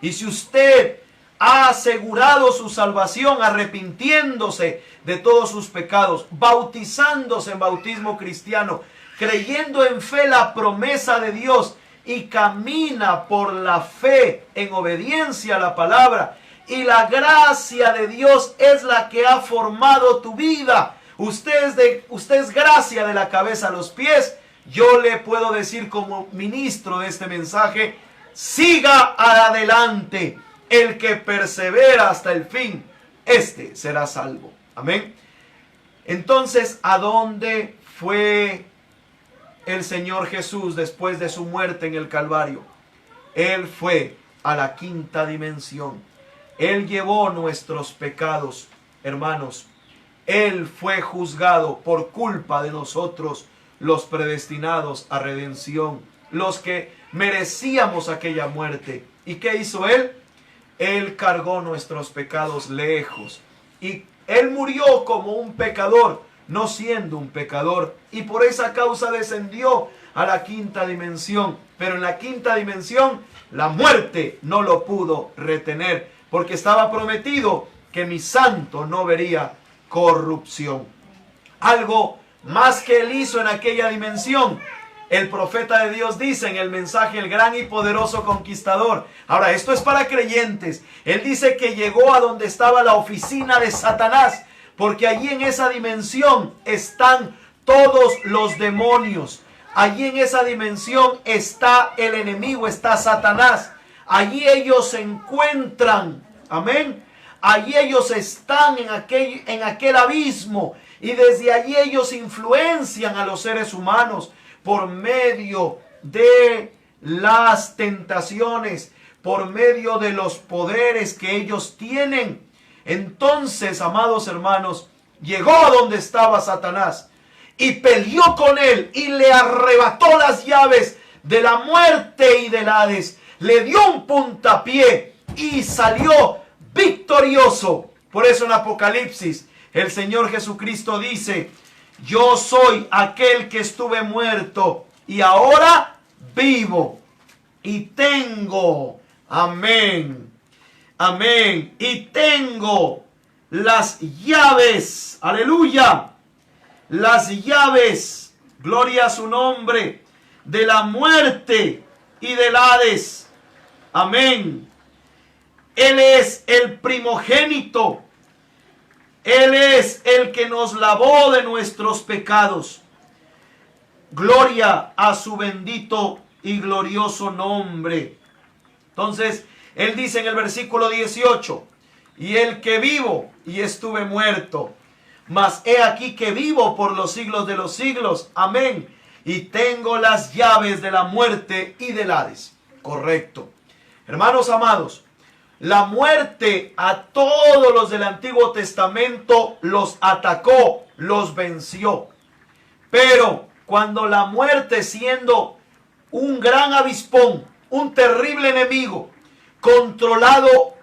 [SPEAKER 1] Y si usted ha asegurado su salvación arrepintiéndose de todos sus pecados, bautizándose en bautismo cristiano, creyendo en fe la promesa de Dios y camina por la fe en obediencia a la palabra, y la gracia de Dios es la que ha formado tu vida, usted es gracia de la cabeza a los pies, yo le puedo decir como ministro de este mensaje: siga adelante. El que persevera hasta el fin, este será salvo. Amén. Entonces, ¿a dónde fue el Señor Jesús después de su muerte en el Calvario? Él fue a la quinta dimensión. Él llevó nuestros pecados, hermanos. Él fue juzgado por culpa de nosotros, los predestinados a redención, los que merecíamos aquella muerte. ¿Y qué hizo Él? Él cargó nuestros pecados lejos. Y Él murió como un pecador, no siendo un pecador. Y por esa causa descendió a la quinta dimensión. Pero en la quinta dimensión, la muerte no lo pudo retener, porque estaba prometido que mi santo no vería corrupción. Algo más que Él hizo en aquella dimensión, el profeta de Dios dice en el mensaje: el gran y poderoso conquistador. Ahora, esto es para creyentes. Él dice que llegó a donde estaba la oficina de Satanás, porque allí en esa dimensión están todos los demonios. Allí en esa dimensión está el enemigo, está Satanás. Allí ellos se encuentran. Amén. Allí ellos están en aquel abismo, y desde allí ellos influencian a los seres humanos por medio de las tentaciones, por medio de los poderes que ellos tienen. Entonces, amados hermanos, llegó a donde estaba Satanás y peleó con él y le arrebató las llaves de la muerte y del Hades. Le dio un puntapié y salió victorioso. Por eso en Apocalipsis el Señor Jesucristo dice: yo soy aquel que estuve muerto y ahora vivo y tengo, amén, amén, y tengo las llaves, aleluya, las llaves, gloria a su nombre, de la muerte y del Hades, amén. Él es el primogénito. Él es el que nos lavó de nuestros pecados. Gloria a su bendito y glorioso nombre. Entonces, él dice en el versículo 18, y el que vivo y estuve muerto, mas he aquí que vivo por los siglos de los siglos. Amén. Y tengo las llaves de la muerte y del Hades. Correcto. Hermanos amados, la muerte a todos los del Antiguo Testamento los atacó, los venció. Pero cuando la muerte, siendo un gran avispón, un terrible enemigo, controlado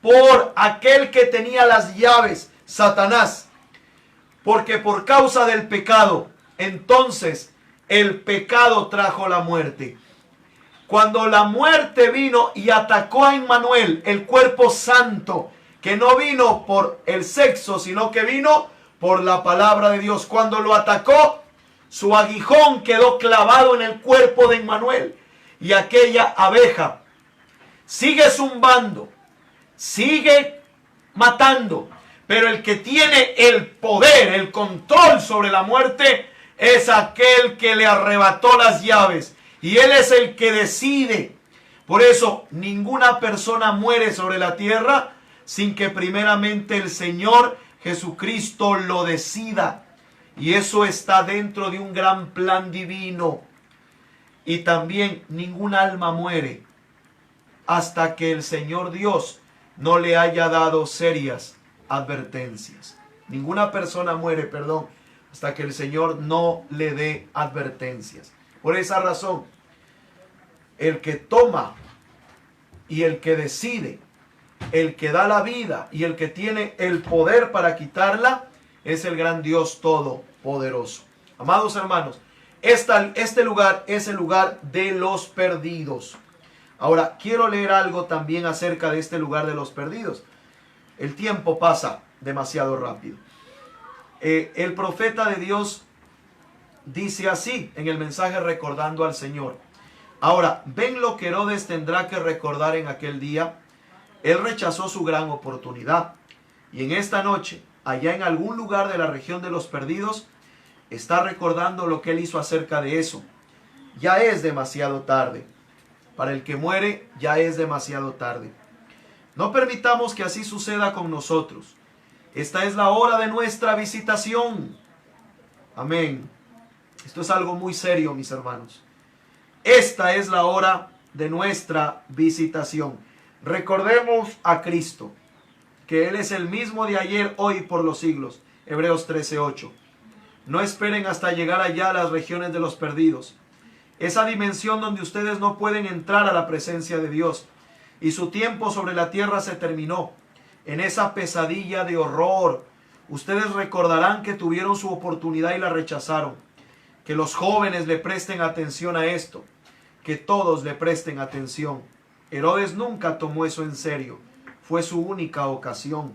[SPEAKER 1] por aquel que tenía las llaves, Satanás, porque por causa del pecado, entonces el pecado trajo la muerte. Cuando la muerte vino y atacó a Emmanuel, el cuerpo santo, que no vino por el sexo, sino que vino por la palabra de Dios. Cuando lo atacó, su aguijón quedó clavado en el cuerpo de Emmanuel. Y aquella abeja sigue zumbando, sigue matando. Pero el que tiene el poder, el control sobre la muerte, es aquel que le arrebató las llaves. Y Él es el que decide. Por eso, ninguna persona muere sobre la tierra sin que primeramente el Señor Jesucristo lo decida. Y eso está dentro de un gran plan divino. Y también ningún alma muere hasta que el Señor Dios no le haya dado serias advertencias. Ninguna persona muere, hasta que el Señor no le dé advertencias. Por esa razón, el que toma y el que decide, el que da la vida y el que tiene el poder para quitarla, es el gran Dios todopoderoso. Amados hermanos, este lugar es el lugar de los perdidos. Ahora, quiero leer algo también acerca de este lugar de los perdidos. El tiempo pasa demasiado rápido. El profeta de Dios dice así en el mensaje recordando al Señor. Ahora, ven lo que Herodes tendrá que recordar en aquel día. Él rechazó su gran oportunidad. Y en esta noche, allá en algún lugar de la región de los perdidos, está recordando lo que él hizo acerca de eso. Ya es demasiado tarde. Para el que muere, ya es demasiado tarde. No permitamos que así suceda con nosotros. Esta es la hora de nuestra visitación. Amén. Esto es algo muy serio, mis hermanos. Esta es la hora de nuestra visitación. Recordemos a Cristo, que Él es el mismo de ayer, hoy, por los siglos. Hebreos 13:8. No esperen hasta llegar allá a las regiones de los perdidos. Esa dimensión donde ustedes no pueden entrar a la presencia de Dios. Y su tiempo sobre la tierra se terminó. En esa pesadilla de horror, ustedes recordarán que tuvieron su oportunidad y la rechazaron. Que los jóvenes le presten atención a esto. Que todos le presten atención. Herodes nunca tomó eso en serio. Fue su única ocasión.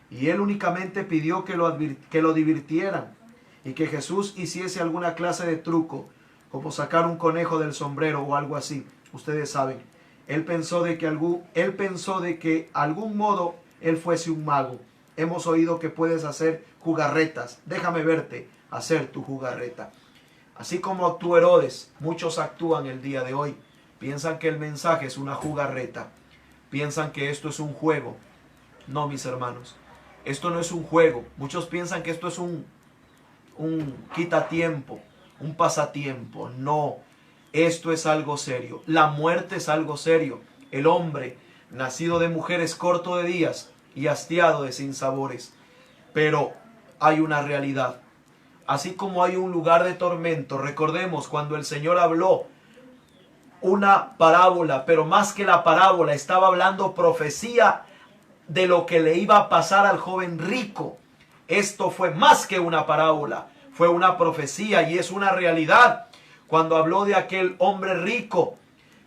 [SPEAKER 1] Y él únicamente pidió que lo divirtieran. Y que Jesús hiciese alguna clase de truco, como sacar un conejo del sombrero o algo así. Ustedes saben. Él pensó de que algún modo él fuese un mago. Hemos oído que puedes hacer jugarretas. Déjame verte hacer tu jugarreta. Así como actuó Herodes, muchos actúan el día de hoy. Piensan que el mensaje es una jugarreta. Piensan que esto es un juego. No, mis hermanos. Esto no es un juego. Muchos piensan que esto es un quitatiempo, un pasatiempo. No, esto es algo serio. La muerte es algo serio. El hombre, nacido de mujeres, corto de días y hastiado de sinsabores. Pero hay una realidad. Así como hay un lugar de tormento, recordemos cuando el Señor habló una parábola, pero más que la parábola, estaba hablando profecía de lo que le iba a pasar al joven rico. Esto fue más que una parábola, fue una profecía y es una realidad. Cuando habló de aquel hombre rico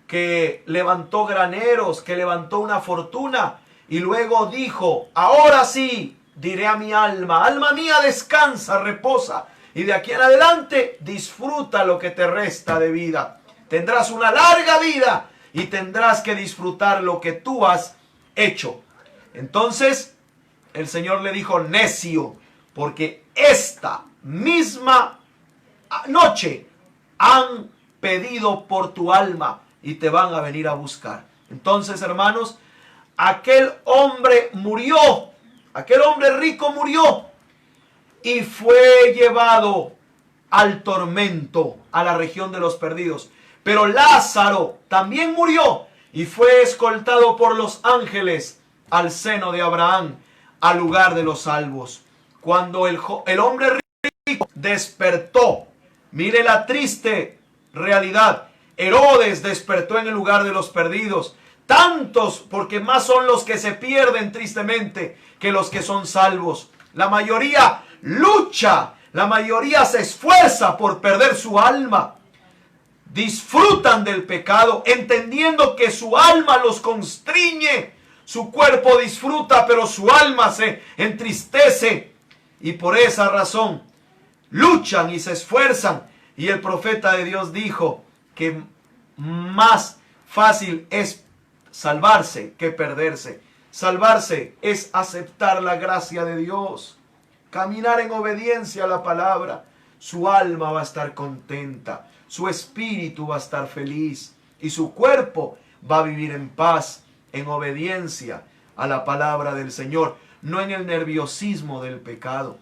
[SPEAKER 1] que levantó graneros, que levantó una fortuna y luego dijo, ahora sí, diré a mi alma, alma mía descansa, reposa y de aquí en adelante disfruta lo que te resta de vida. Tendrás una larga vida y tendrás que disfrutar lo que tú has hecho. Entonces el Señor le dijo, necio, porque esta misma noche han pedido por tu alma y te van a venir a buscar. Entonces, hermanos, aquel hombre murió, aquel hombre rico murió y fue llevado al tormento, a la región de los perdidos. Pero Lázaro también murió y fue escoltado por los ángeles al seno de Abraham, al lugar de los salvos. Cuando el hombre rico despertó, mire la triste realidad, Herodes despertó en el lugar de los perdidos. Tantos, porque más son los que se pierden tristemente que los que son salvos. La mayoría lucha, la mayoría se esfuerza por perder su alma. Disfrutan del pecado, entendiendo que su alma los constriñe. Su cuerpo disfruta, pero su alma se entristece. Y por esa razón luchan y se esfuerzan. Y el profeta de Dios dijo que más fácil es salvarse que perderse. Salvarse es aceptar la gracia de Dios, caminar en obediencia a la palabra. Su alma va a estar contenta, su espíritu va a estar feliz y su cuerpo va a vivir en paz, en obediencia a la palabra del Señor, no en el nerviosismo del pecado.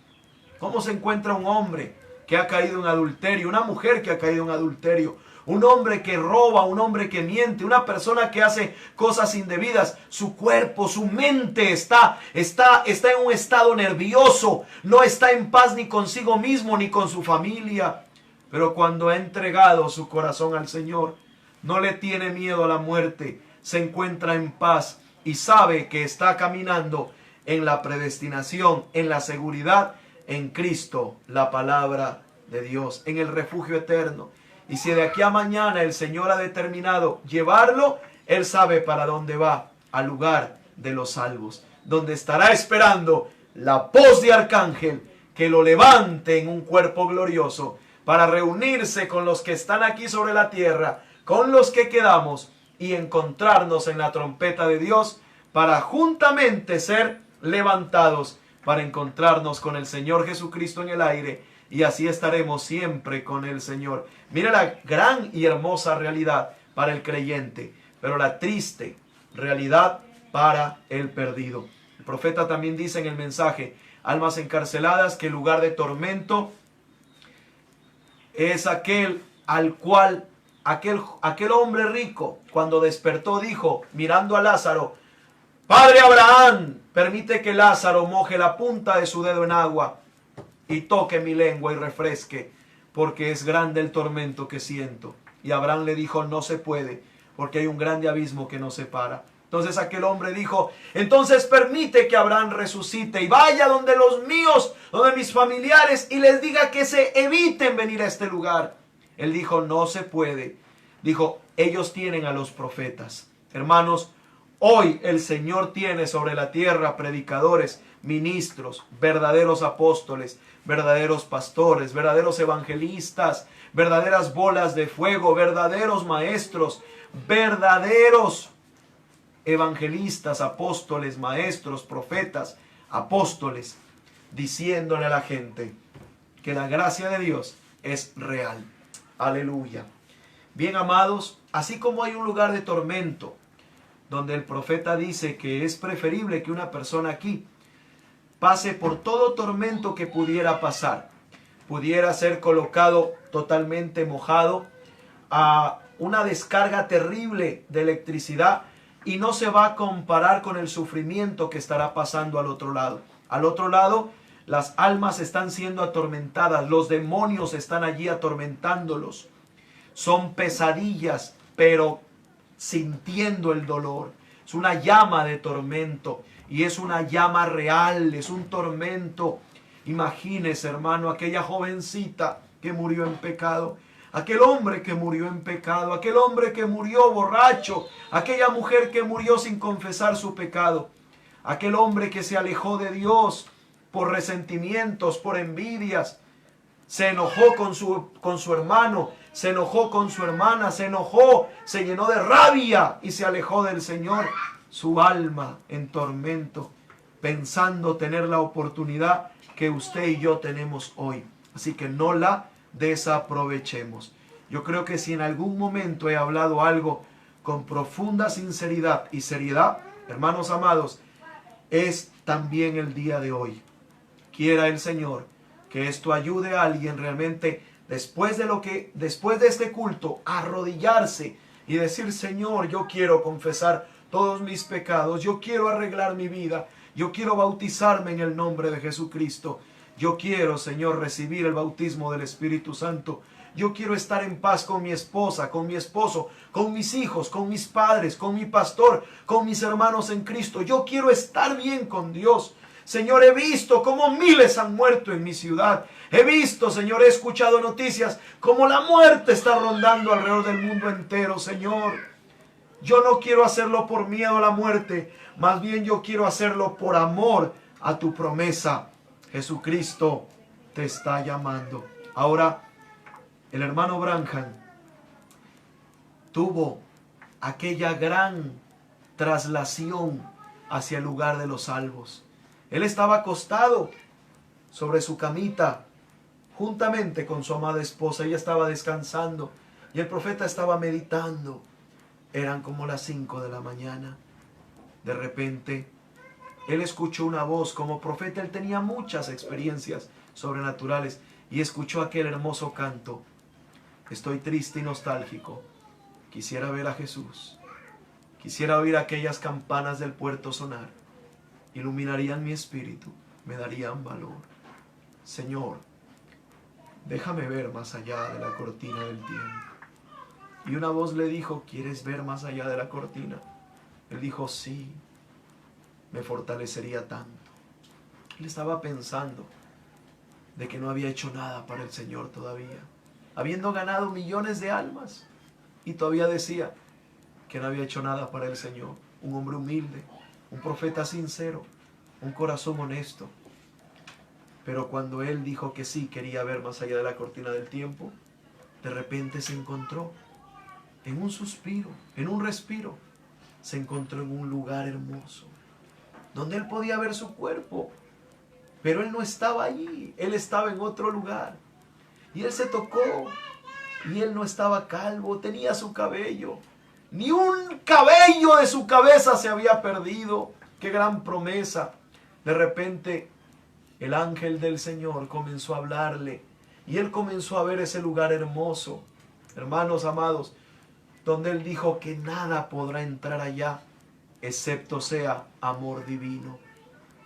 [SPEAKER 1] ¿Cómo se encuentra un hombre que ha caído en adulterio, una mujer que ha caído en adulterio, un hombre que roba, un hombre que miente, una persona que hace cosas indebidas? Su cuerpo, su mente está en un estado nervioso, no está en paz ni consigo mismo ni con su familia. Pero cuando ha entregado su corazón al Señor, no le tiene miedo a la muerte, se encuentra en paz y sabe que está caminando en la predestinación, en la seguridad, en Cristo, la palabra de Dios, en el refugio eterno. Y si de aquí a mañana el Señor ha determinado llevarlo, Él sabe para dónde va, al lugar de los salvos, donde estará esperando la voz de arcángel que lo levante en un cuerpo glorioso para reunirse con los que están aquí sobre la tierra, con los que quedamos y encontrarnos en la trompeta de Dios para juntamente ser levantados para encontrarnos con el Señor Jesucristo en el aire, y así estaremos siempre con el Señor. Mira la gran y hermosa realidad para el creyente, pero la triste realidad para el perdido. El profeta también dice en el mensaje: almas encarceladas, que el lugar de tormento es aquel al cual aquel hombre rico, cuando despertó, dijo, mirando a Lázaro: Padre Abraham, permite que Lázaro moje la punta de su dedo en agua y toque mi lengua y refresque, porque es grande el tormento que siento. Y Abraham le dijo: no se puede, porque hay un grande abismo que nos separa. Entonces aquel hombre dijo: entonces permite que Abraham resucite y vaya donde los míos, donde mis familiares, y les diga que se eviten venir a este lugar. Él dijo: no se puede. Dijo: ellos tienen a los profetas. Hermanos, hoy el Señor tiene sobre la tierra predicadores, ministros, verdaderos apóstoles, verdaderos pastores, verdaderos evangelistas, verdaderas bolas de fuego, verdaderos maestros, verdaderos evangelistas, apóstoles, maestros, profetas, apóstoles, diciéndole a la gente que la gracia de Dios es real. Aleluya. Bien, amados, así como hay un lugar de tormento, donde el profeta dice que es preferible que una persona aquí pase por todo tormento que pudiera pasar, pudiera ser colocado totalmente mojado a una descarga terrible de electricidad, y no se va a comparar con el sufrimiento que estará pasando al otro lado. Al otro lado, las almas están siendo atormentadas, los demonios están allí atormentándolos. Son pesadillas, pero sintiendo el dolor. Es una llama de tormento y es una llama real, es un tormento. Imagínese, hermano, aquella jovencita que murió en pecado, aquel hombre que murió en pecado, aquel hombre que murió borracho, aquella mujer que murió sin confesar su pecado, aquel hombre que se alejó de Dios por resentimientos, por envidias, se enojó con su hermano, se enojó con su hermana, se enojó, se llenó de rabia y se alejó del Señor. Su alma en tormento, pensando tener la oportunidad que usted y yo tenemos hoy. Así que no la desaprovechemos. Yo creo que si en algún momento he hablado algo con profunda sinceridad y seriedad, hermanos amados, es también el día de hoy. Quiera el Señor que esto ayude a alguien realmente después de este culto, a arrodillarse y decir: Señor, yo quiero confesar todos mis pecados, yo quiero arreglar mi vida, yo quiero bautizarme en el nombre de Jesucristo, yo quiero, Señor, recibir el bautismo del Espíritu Santo, yo quiero estar en paz con mi esposa, con mi esposo, con mis hijos, con mis padres, con mi pastor, con mis hermanos en Cristo. Yo quiero estar bien con Dios. Señor, he visto cómo miles han muerto en mi ciudad. He visto, Señor, he escuchado noticias como la muerte está rondando alrededor del mundo entero, Señor. Yo no quiero hacerlo por miedo a la muerte, más bien yo quiero hacerlo por amor a tu promesa. Jesucristo te está llamando. Ahora, el hermano Branham tuvo aquella gran traslación hacia el lugar de los salvos. Él estaba acostado sobre su camita juntamente con su amada esposa. Ella estaba descansando y el profeta estaba meditando. Eran como las 5 de la mañana. De repente, él escuchó una voz. Como profeta, él tenía muchas experiencias sobrenaturales y escuchó aquel hermoso canto: estoy triste y nostálgico. Quisiera ver a Jesús. Quisiera oír aquellas campanas del puerto sonar. Iluminarían mi espíritu, me darían valor. Señor, déjame ver más allá de la cortina del tiempo. Y una voz le dijo: ¿quieres ver más allá de la cortina? Él dijo: sí, me fortalecería tanto. Él estaba pensando de que no había hecho nada para el Señor todavía, habiendo ganado millones de almas, y todavía decía que no había hecho nada para el Señor. Un hombre humilde, un profeta sincero, un corazón honesto. Pero cuando él dijo que sí quería ver más allá de la cortina del tiempo, de repente se encontró en un suspiro, en un respiro, se encontró en un lugar hermoso, donde él podía ver su cuerpo, pero él no estaba allí, él estaba en otro lugar. Y él se tocó, y él no estaba calvo, tenía su cabello, ni un cabello de su cabeza se había perdido. ¡Qué gran promesa! De repente, el ángel del Señor comenzó a hablarle, y él comenzó a ver ese lugar hermoso, hermanos amados, donde él dijo que nada podrá entrar allá, excepto sea amor divino.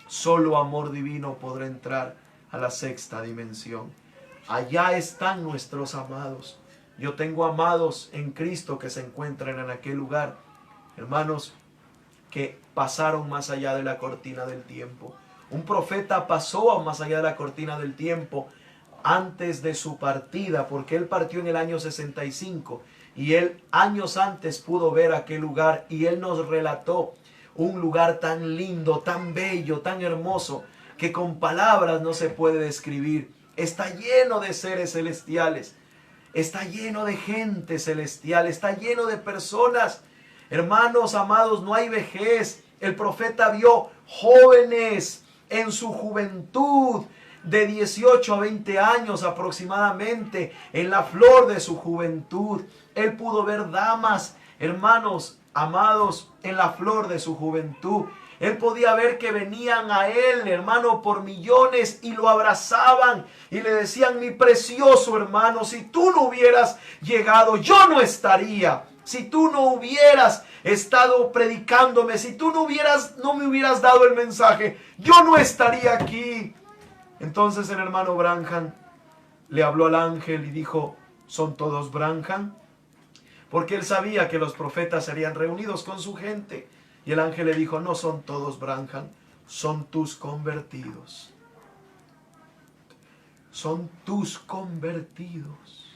[SPEAKER 1] Solo amor divino podrá entrar a la sexta dimensión. Allá están nuestros amados. Yo tengo amados en Cristo que se encuentran en aquel lugar, hermanos, que pasaron más allá de la cortina del tiempo. Un profeta pasó más allá de la cortina del tiempo antes de su partida, porque él partió en el año 65 y él años antes pudo ver aquel lugar, y él nos relató un lugar tan lindo, tan bello, tan hermoso, que con palabras no se puede describir. Está lleno de seres celestiales, está lleno de gente celestial, está lleno de personas. Hermanos amados, no hay vejez. El profeta vio jóvenes en su juventud, de 18 a 20 años aproximadamente, en la flor de su juventud. Él pudo ver damas, hermanos amados, en la flor de su juventud. Él podía ver que venían a él, hermano, por millones, y lo abrazaban y le decían: mi precioso hermano, si tú no hubieras llegado, yo no estaría. Si tú no hubieras estado predicándome, si tú no me hubieras dado el mensaje, yo no estaría aquí. Entonces el hermano Branham le habló al ángel y dijo: ¿son todos Branham? Porque él sabía que los profetas serían reunidos con su gente. Y el ángel le dijo: no son todos Branham, son tus convertidos. Son tus convertidos.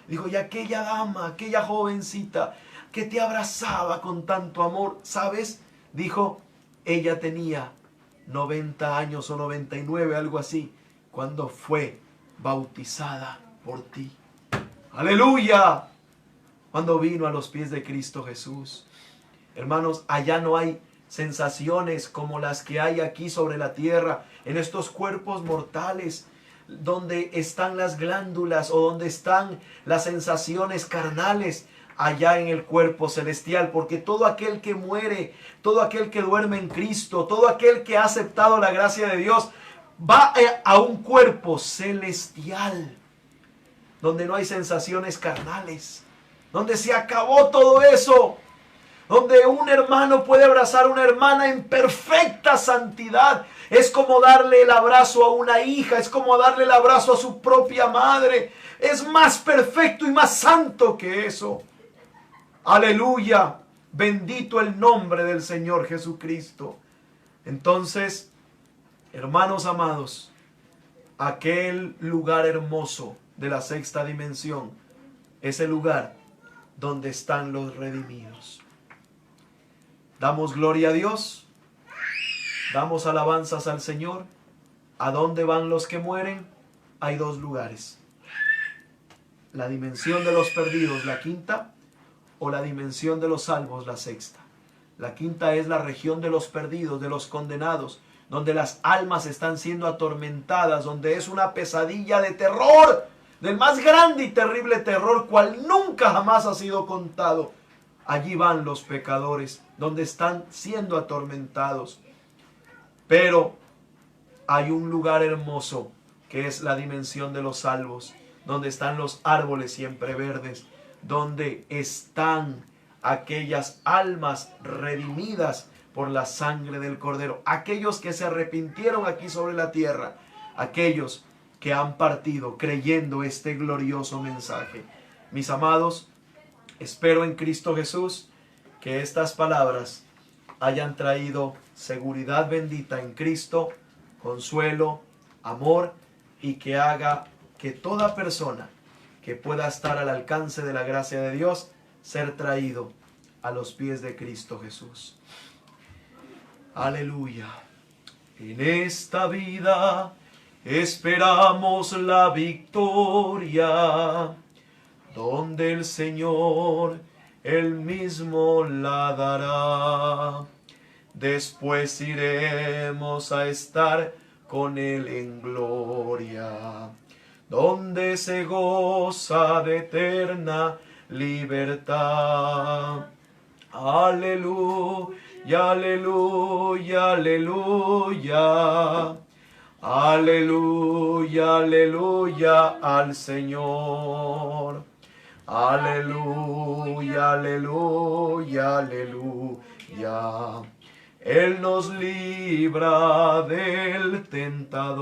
[SPEAKER 1] Dijo: y aquella dama, aquella jovencita que te abrazaba con tanto amor, ¿sabes? Dijo: ella tenía 90 años o 99, algo así, cuando fue bautizada por ti. ¡Aleluya! Cuando vino a los pies de Cristo Jesús. Hermanos, allá no hay sensaciones como las que hay aquí sobre la tierra, en estos cuerpos mortales. donde están las glándulas o donde están las sensaciones carnales allá en el cuerpo celestial, porque todo aquel que muere, todo aquel que duerme en Cristo, todo aquel que ha aceptado la gracia de Dios, va a un cuerpo celestial, donde no hay sensaciones carnales, donde se acabó todo eso, donde un hermano puede abrazar a una hermana en perfecta santidad. Es como darle el abrazo a una hija, es como darle el abrazo a su propia madre. Es más perfecto y más santo que eso. Aleluya, bendito el nombre del Señor Jesucristo. Entonces, hermanos amados, aquel lugar hermoso de la sexta dimensión es el lugar donde están los redimidos. Damos gloria a Dios, damos alabanzas al Señor. ¿A dónde van los que mueren? Hay dos lugares: la dimensión de los perdidos, la quinta, o la dimensión de los salvos, la sexta. La quinta es la región de los perdidos, de los condenados, donde las almas están siendo atormentadas, donde es una pesadilla de terror, del más grande y terrible terror, cual nunca jamás ha sido contado. Allí van los pecadores, donde están siendo atormentados. Pero hay un lugar hermoso, que es la dimensión de los salvos, donde están los árboles siempre verdes, donde están aquellas almas redimidas por la sangre del Cordero, aquellos que se arrepintieron aquí sobre la tierra, aquellos que han partido creyendo este glorioso mensaje. Mis amados, espero en Cristo Jesús que estas palabras hayan traído seguridad bendita en Cristo, consuelo, amor, y que haga que toda persona que pueda estar al alcance de la gracia de Dios, ser traído a los pies de Cristo Jesús. Aleluya. En esta vida esperamos la victoria, donde el Señor Él mismo la dará. Después iremos a estar con Él en gloria, donde se goza de eterna libertad. Aleluya, aleluya, aleluya. Aleluya, aleluya al Señor. Aleluya, aleluya, aleluya. Él nos libra del tentador.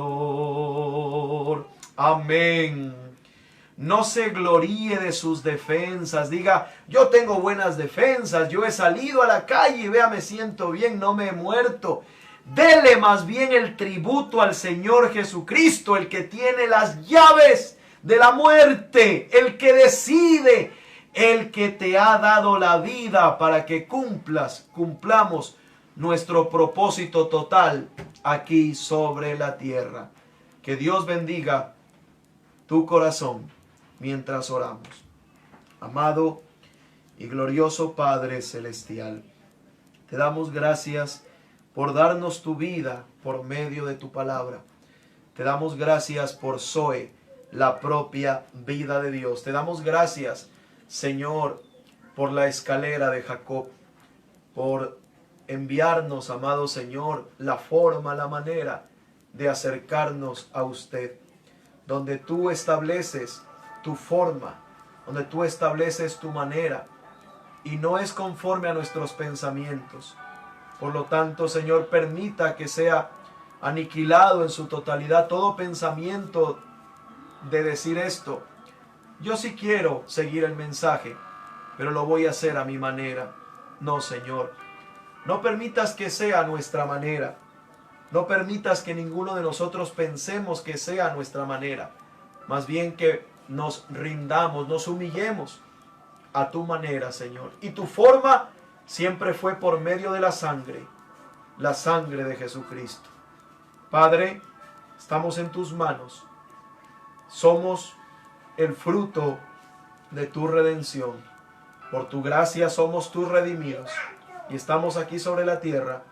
[SPEAKER 1] Amén. No se gloríe de sus defensas. Diga, yo tengo buenas defensas, yo he salido a la calle y vea, me siento bien, no me he muerto. Dele más bien el tributo al Señor Jesucristo, el que tiene las llaves de la muerte, el que decide, el que te ha dado la vida para que cumplamos nuestro propósito total aquí sobre la tierra. Que Dios bendiga tu corazón mientras oramos. Amado y glorioso Padre Celestial, te damos gracias por darnos tu vida por medio de tu palabra. Te damos gracias por Zoe, la propia vida de Dios. Te damos gracias, Señor, por la escalera de Jacob, por enviarnos, amado Señor, la forma, la manera de acercarnos a usted, donde tú estableces tu forma, donde tú estableces tu manera, y no es conforme a nuestros pensamientos. Por lo tanto, Señor, permita que sea aniquilado en su totalidad todo pensamiento de decir esto: yo sí quiero seguir el mensaje, pero lo voy a hacer a mi manera. No, Señor, no permitas que sea nuestra manera. No permitas que ninguno de nosotros pensemos que sea nuestra manera. Más bien que nos rindamos, nos humillemos a tu manera, Señor. Y tu forma siempre fue por medio de la sangre de Jesucristo. Padre, estamos en tus manos. Somos el fruto de tu redención. Por tu gracia somos tus redimidos. Y estamos aquí sobre la tierra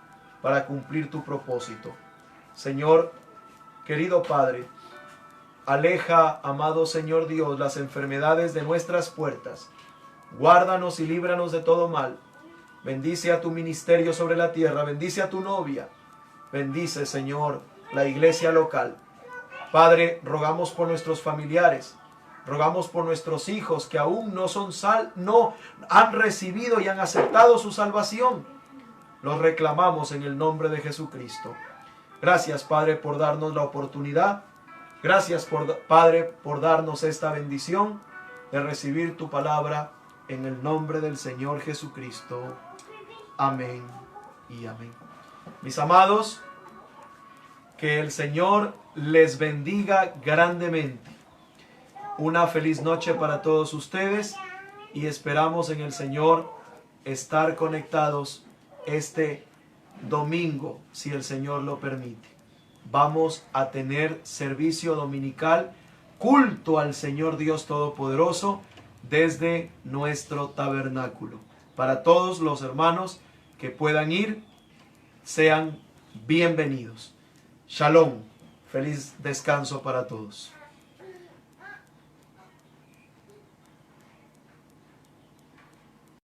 [SPEAKER 1] para cumplir tu propósito. Señor, querido Padre, Aleja, amado Señor Dios, las enfermedades de nuestras puertas. Guárdanos y líbranos de todo mal. Bendice a tu ministerio sobre la tierra. Bendice a tu novia. Bendice, Señor, la iglesia local. Padre, rogamos por nuestros familiares. Rogamos por nuestros hijos que aún no han recibido y han aceptado su salvación. Los reclamamos en el nombre de Jesucristo. Gracias, Padre, por darnos la oportunidad. Gracias, Padre, por darnos esta bendición de recibir tu palabra en el nombre del Señor Jesucristo. Amén y amén. Mis amados, que el Señor les bendiga grandemente. Una feliz noche para todos ustedes y esperamos en el Señor estar conectados este domingo, si el Señor lo permite. Vamos a tener servicio dominical, culto al Señor Dios Todopoderoso desde nuestro tabernáculo. Para todos los hermanos que puedan ir, sean bienvenidos. Shalom. Feliz descanso para todos.